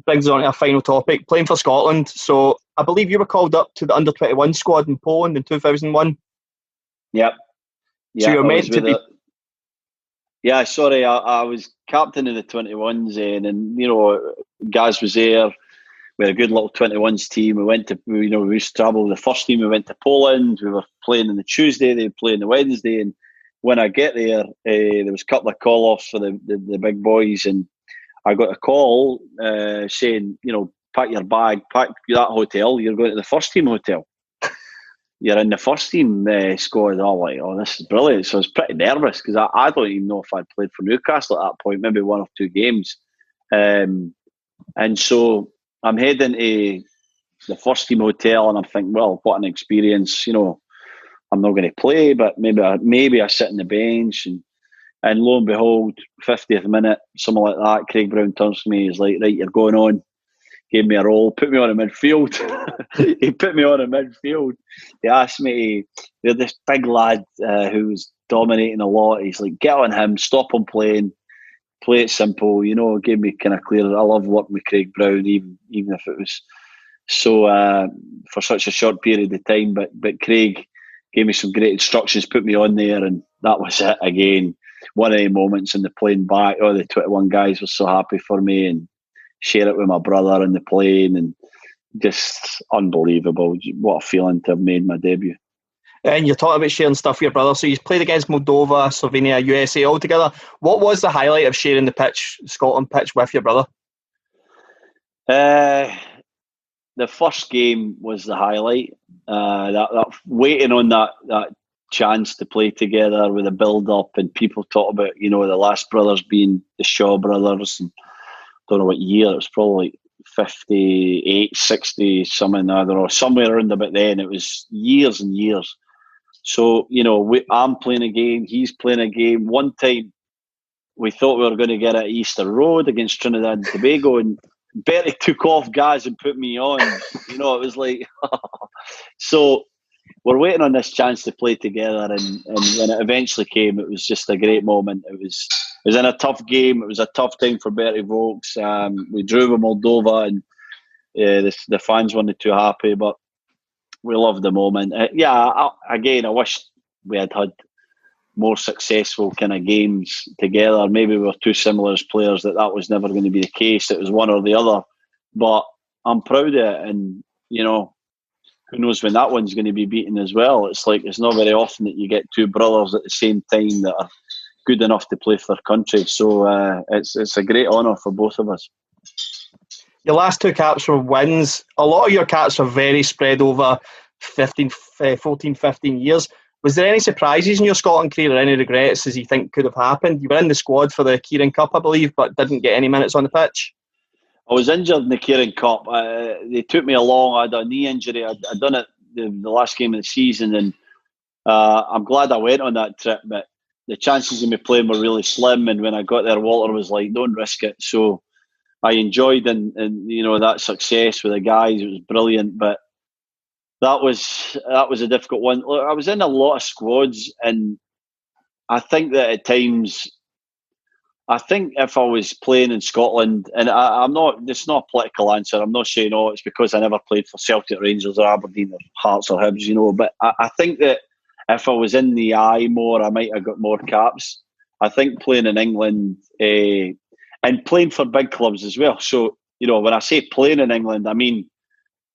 Brings us on to a final topic, playing for Scotland. So I believe you were called up to the under-21 squad in Poland in 2001. Yep. So you were meant to be... Yeah, sorry, I was captain of the 21s then, and Gaz was there. we had a good little 21s team. We went to, we used to travel with the first team. We went to Poland. We were playing on the Tuesday. They were playing the Wednesday. And when I get there, there was a couple of call-offs for the big boys. And I got a call saying, pack your bag, pack that hotel. You're going to the first team hotel. You're in the first team squad. I'm like, oh, this is brilliant. So I was pretty nervous because I don't even know if I'd played for Newcastle at that point, maybe 1 or 2 games. And so I'm heading to the first team hotel and I'm thinking, well, what an experience. I'm not going to play, but maybe I sit on the bench. And lo and behold, 50th minute, something like that, Craig Brown turns to me. He's like, right, you're going on. Gave me a role, put me on a midfield. He put me on a midfield. He asked me, they're this big lad who was dominating a lot. He's like, get on him, stop him playing, play it simple. Gave me kind of clear. I love working with Craig Brown, even if it was so for such a short period of time. But Craig gave me some great instructions, put me on there, and that was it again. One of the moments in the plane back, the 21 guys were so happy for me and share it with my brother in the plane, and just unbelievable. What a feeling to have made my debut. And you're talking about sharing stuff with your brother. So you played against Moldova, Slovenia, USA all together. What was the highlight of sharing the pitch, Scotland pitch, with your brother? The first game was the highlight. That waiting on that chance to play together with a build-up, and people talk about, the last brothers being the Shaw brothers, and don't know what year, it was probably 58, 60, something, I don't know, somewhere around about then. It was years and years. So, I'm playing a game, he's playing a game. One time, we thought we were going to get at Easter Road against Trinidad and Tobago, and Bertie took off Gaz and put me on. It was like... So, we're waiting on this chance to play together, and when it eventually came, it was just a great moment. It was in a tough game. It was a tough time for Bertie Vogts. We drew with Moldova, and the fans weren't too happy, but we loved the moment. I wish we had more successful kind of games together. Maybe we were too similar as players that was never going to be the case. It was one or the other. But I'm proud of it, and who knows when that one's going to be beaten as well. It's like it's not very often that you get two brothers at the same time that are good enough to play for their country. So it's a great honour for both of us. Your last 2 caps were wins. A lot of your caps are very spread over 14, 15 years. Was there any surprises in your Scotland career or any regrets as you think could have happened? You were in the squad for the Kieran Cup, I believe, but didn't get any minutes on the pitch. I was injured in the Kieran Cup. They took me along. I had a knee injury. I'd done it the last game of the season, and I'm glad I went on that trip, but the chances of me playing were really slim, and when I got there, Walter was like, don't risk it. So I enjoyed and that success with the guys. It was brilliant, but that was a difficult one. Look, I was in a lot of squads, and I think that at times... I think if I was playing in Scotland, and I'm not, it's not a political answer, I'm not saying, it's because I never played for Celtic, Rangers or Aberdeen or Hearts or Hibs, but I think that if I was in the eye more, I might have got more caps. I think playing in England and playing for big clubs as well. So, when I say playing in England, I mean,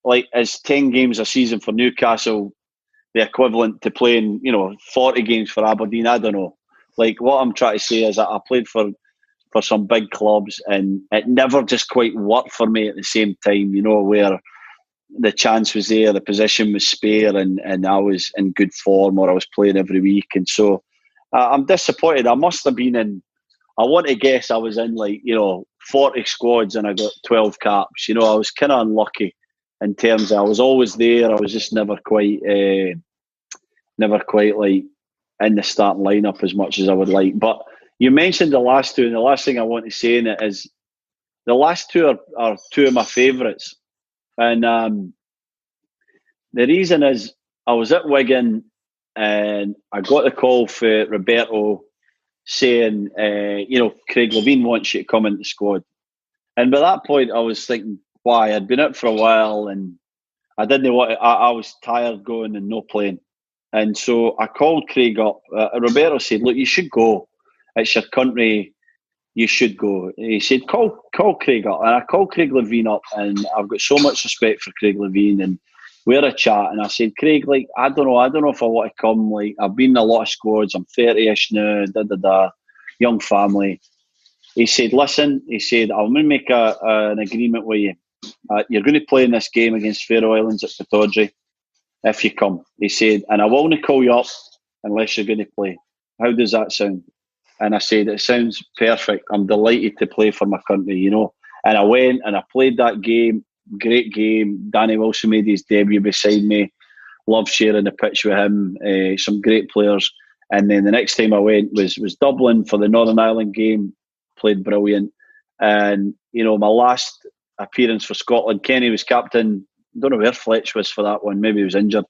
like, is 10 games a season for Newcastle the equivalent to playing, 40 games for Aberdeen? I don't know. Like, what I'm trying to say is that I played for some big clubs, and it never just quite worked for me at the same time, where the chance was there, the position was spare, and I was in good form, or I was playing every week. And so I'm disappointed. I must have been I want to guess I was in 40 squads and I got 12 caps. I was kind of unlucky in terms of I was always there. I was just never quite like in the starting lineup as much as I would like. But you mentioned the last 2, and the last thing I want to say in it is the last 2 are 2 of my favourites. And the reason is I was at Wigan and I got the call for Roberto saying, Craig Levein wants you to come into the squad. And by that point, I was thinking, why? I'd been out for a while and I didn't want to, I was tired going and no playing. And so I called Craig up. Roberto said, look, you should go. It's your country. you should go. He said, call Craig up. And I called Craig Levine up, and I've got so much respect for Craig Levine, and we had a chat, and I said, Craig, like, I don't know if I want to come. Like, I've been in a lot of squads. I'm 30-ish now, young family. He said, listen, I'm going to make an agreement with you. You're going to play in this game against Faroe Islands at Pittodrie if you come. He said, and I won't call you up unless you're going to play. How does that sound? And I said, it sounds perfect. I'm delighted to play for my country, you know. And I went and I played that game. Great game. Danny Wilson made his debut beside me. Loved sharing the pitch with him. Some great players. And then the next time I went was Dublin for the Northern Ireland game. Played brilliant. And, you know, my last appearance for Scotland, Kenny was captain. Don't know where Fletch was for that one. Maybe he was injured.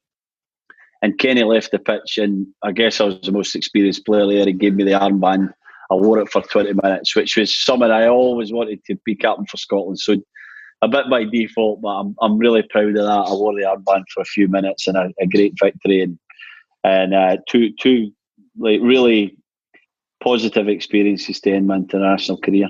And Kenny left the pitch, and I guess I was the most experienced player there. He gave me the armband. I wore it for 20 minutes, which was something I always wanted to be captain for Scotland. So a bit by default, but I'm really proud of that. I wore the armband for a few minutes, and a great victory, and two like really positive experiences to end my international career.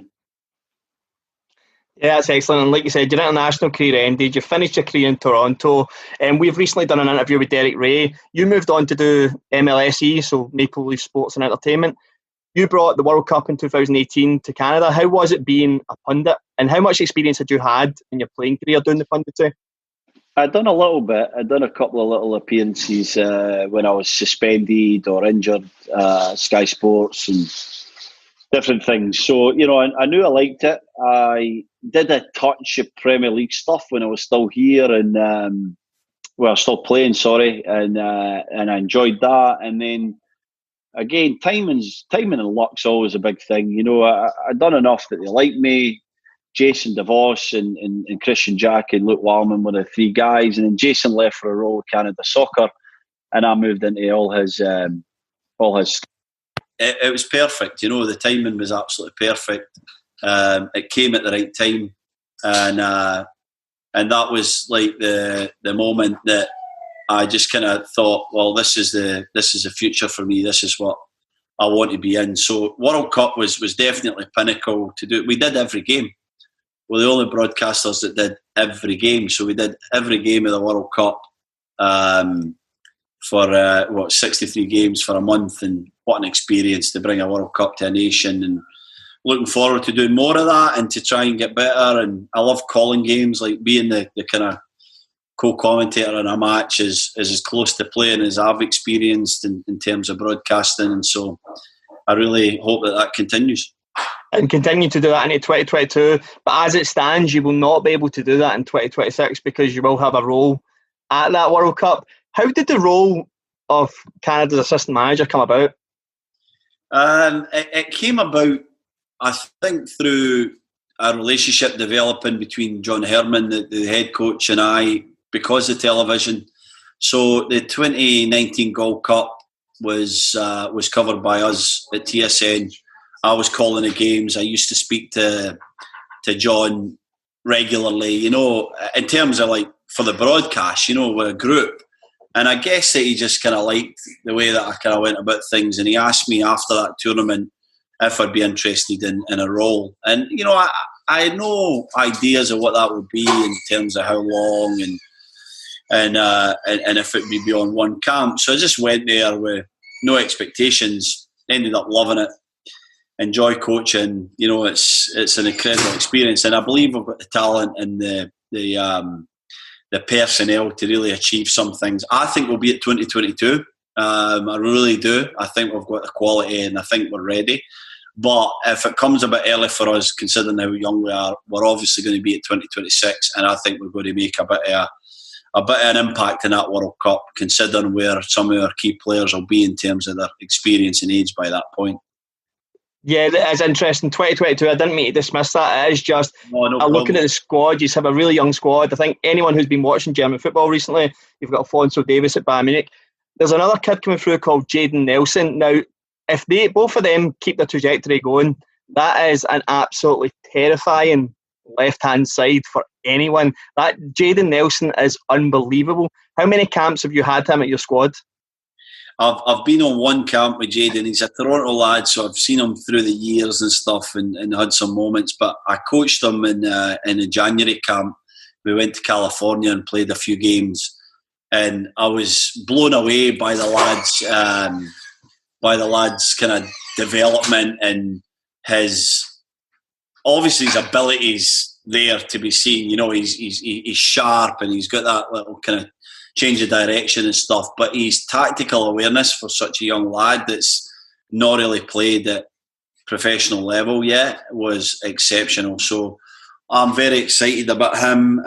Yeah, that's excellent. And like you said, your international career ended. You finished your career in Toronto. And we've recently done an interview with Derek Ray. You moved on to do MLSE, so Maple Leaf Sports and Entertainment. You brought the World Cup in 2018 to Canada. How was it being a pundit? And how much experience had you had in your playing career doing the punditry? I'd done a little bit. I'd done a couple of little appearances when I was suspended or injured, Sky Sports and different things. So, you know, I knew I liked it. I did a touch of Premier League stuff when I was still here and, still playing, and I enjoyed that. And then, again, timing and luck's always a big thing. You know, I'd done enough that they liked me. Jason DeVos and Christian Jack and Luke Wallman were the three guys. And then Jason left for a role with Canada Soccer, and I moved into all his It was perfect, you know. The timing was absolutely perfect. It came at the right time, and that was like the moment that I just kind of thought, well, this is the future for me. This is what I want to be in. So World Cup was definitely pinnacle to do. We did every game. We're the only broadcasters that did every game. So we did every game of the World Cup. For 63 games for a month, and what an experience to bring a World Cup to a nation, and looking forward to doing more of that and to try and get better. And I love calling games, like being the kind of co-commentator in a match is as close to playing as I've experienced in terms of broadcasting, and so I really hope that continues. And continue to do that into 2022, but as it stands you will not be able to do that in 2026 because you will have a role at that World Cup. How did the role of Canada's assistant manager come about? It came about, I think, through a relationship developing between John Herman, the head coach, and I, because of television. So the 2019 Gold Cup was covered by us at TSN. I was calling the games. I used to speak to John regularly, you know, in terms of like for the broadcast, you know, with a group. And I guess that he just kind of liked the way that I kind of went about things. And he asked me after that tournament if I'd be interested in a role. And, you know, I had no ideas of what that would be in terms of how long and if it would be beyond one camp. So I just went there with no expectations, ended up loving it, enjoy coaching. You know, it's an incredible experience. And I believe I've got the talent and the personnel to really achieve some things. I think we'll be at 2022. I really do. I think we've got the quality and I think we're ready. But if it comes a bit early for us, considering how young we are, we're obviously going to be at 2026, and I think we're going to make a bit of an impact in that World Cup, considering where some of our key players will be in terms of their experience and age by that point. Yeah, that's interesting. 2022, I didn't mean to dismiss that. It is just, looking at the squad, you have a really young squad. I think anyone who's been watching German football recently, you've got Alphonso Davies at Bayern Munich. There's another kid coming through called Jayden Nelson. Now, if both of them keep the trajectory going, that is an absolutely terrifying left-hand side for anyone. That Jayden Nelson is unbelievable. How many camps have you had him at your squad? I've been on one camp with Jayden. He's a Toronto lad, so I've seen him through the years and stuff, and had some moments. But I coached him in a January camp. We went to California and played a few games, and I was blown away by the lads' kind of development and his abilities there to be seen. You know, he's sharp and he's got that little kind of change of direction and stuff, but his tactical awareness for such a young lad that's not really played at professional level yet was exceptional. So I'm very excited about him.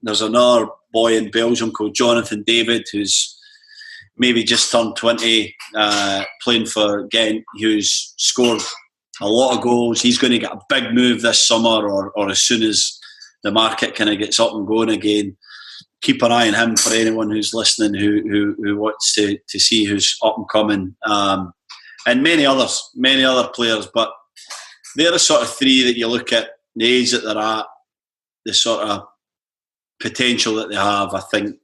There's another boy in Belgium called Jonathan David, who's maybe just turned 20, playing for Ghent, who's scored a lot of goals. He's going to get a big move this summer, or as soon as the market kind of gets up and going again. Keep an eye on him for anyone who's listening who wants to see who's up and coming, and many other players. But they're the sort of three that you look at, the age that they're at, the sort of potential that they have. I think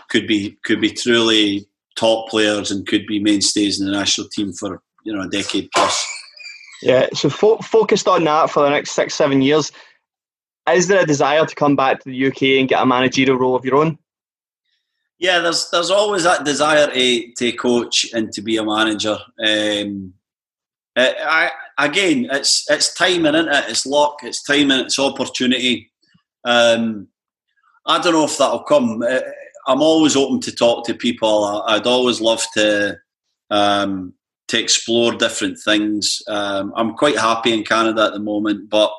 could be truly top players and could be mainstays in the national team for a decade plus. Yeah, so focused on that for the next 6-7 years. Is there a desire to come back to the UK and get a managerial role of your own? Yeah, there's always that desire to coach and to be a manager. Again, it's timing, isn't it? It's luck, it's timing, it's opportunity. I don't know if that'll come. I'm always open to talk to people. I'd always love to explore different things. I'm quite happy in Canada at the moment, but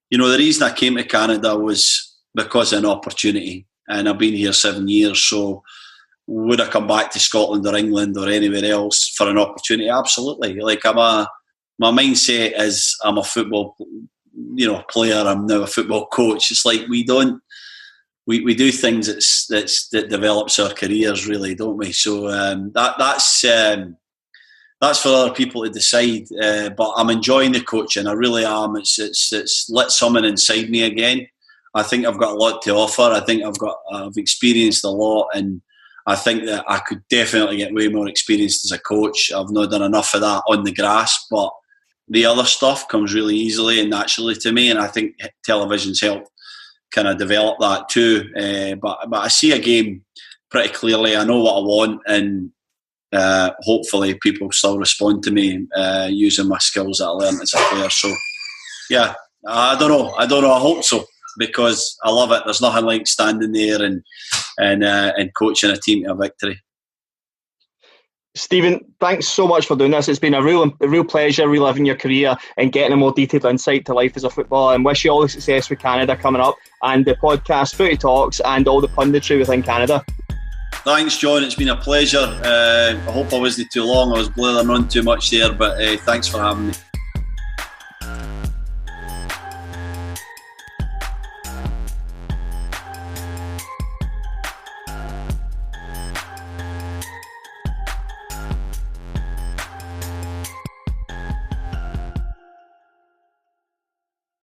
the reason I came to Canada was because of an opportunity, and I've been here 7 years. So would I come back to Scotland or England or anywhere else for an opportunity? Absolutely. Like my mindset is I'm a football player. I'm now a football coach. It's like we do things that develops our careers, really, don't we? So that's for other people to decide. But I'm enjoying the coaching. I really am. It's lit something inside me again. I think I've got a lot to offer. I think I've experienced a lot, and I think that I could definitely get way more experienced as a coach. I've not done enough of that on the grass, but the other stuff comes really easily and naturally to me, and I think television's helped kind of develop that too. But I see a game pretty clearly. I know what I want, and hopefully people still respond to me using my skills that I learned as a player. So yeah, I don't know. I hope so, because I love it. There's nothing like standing there and coaching a team to a victory. Stephen, thanks so much for doing this. It's been a real pleasure reliving your career and getting a more detailed insight to life as a footballer, and wish you all the success with Canada coming up, and the podcast, Footy Talks, and all the punditry within Canada. Thanks, John. It's been a pleasure. I hope I wasn't too long. I was blathering on too much there, but thanks for having me.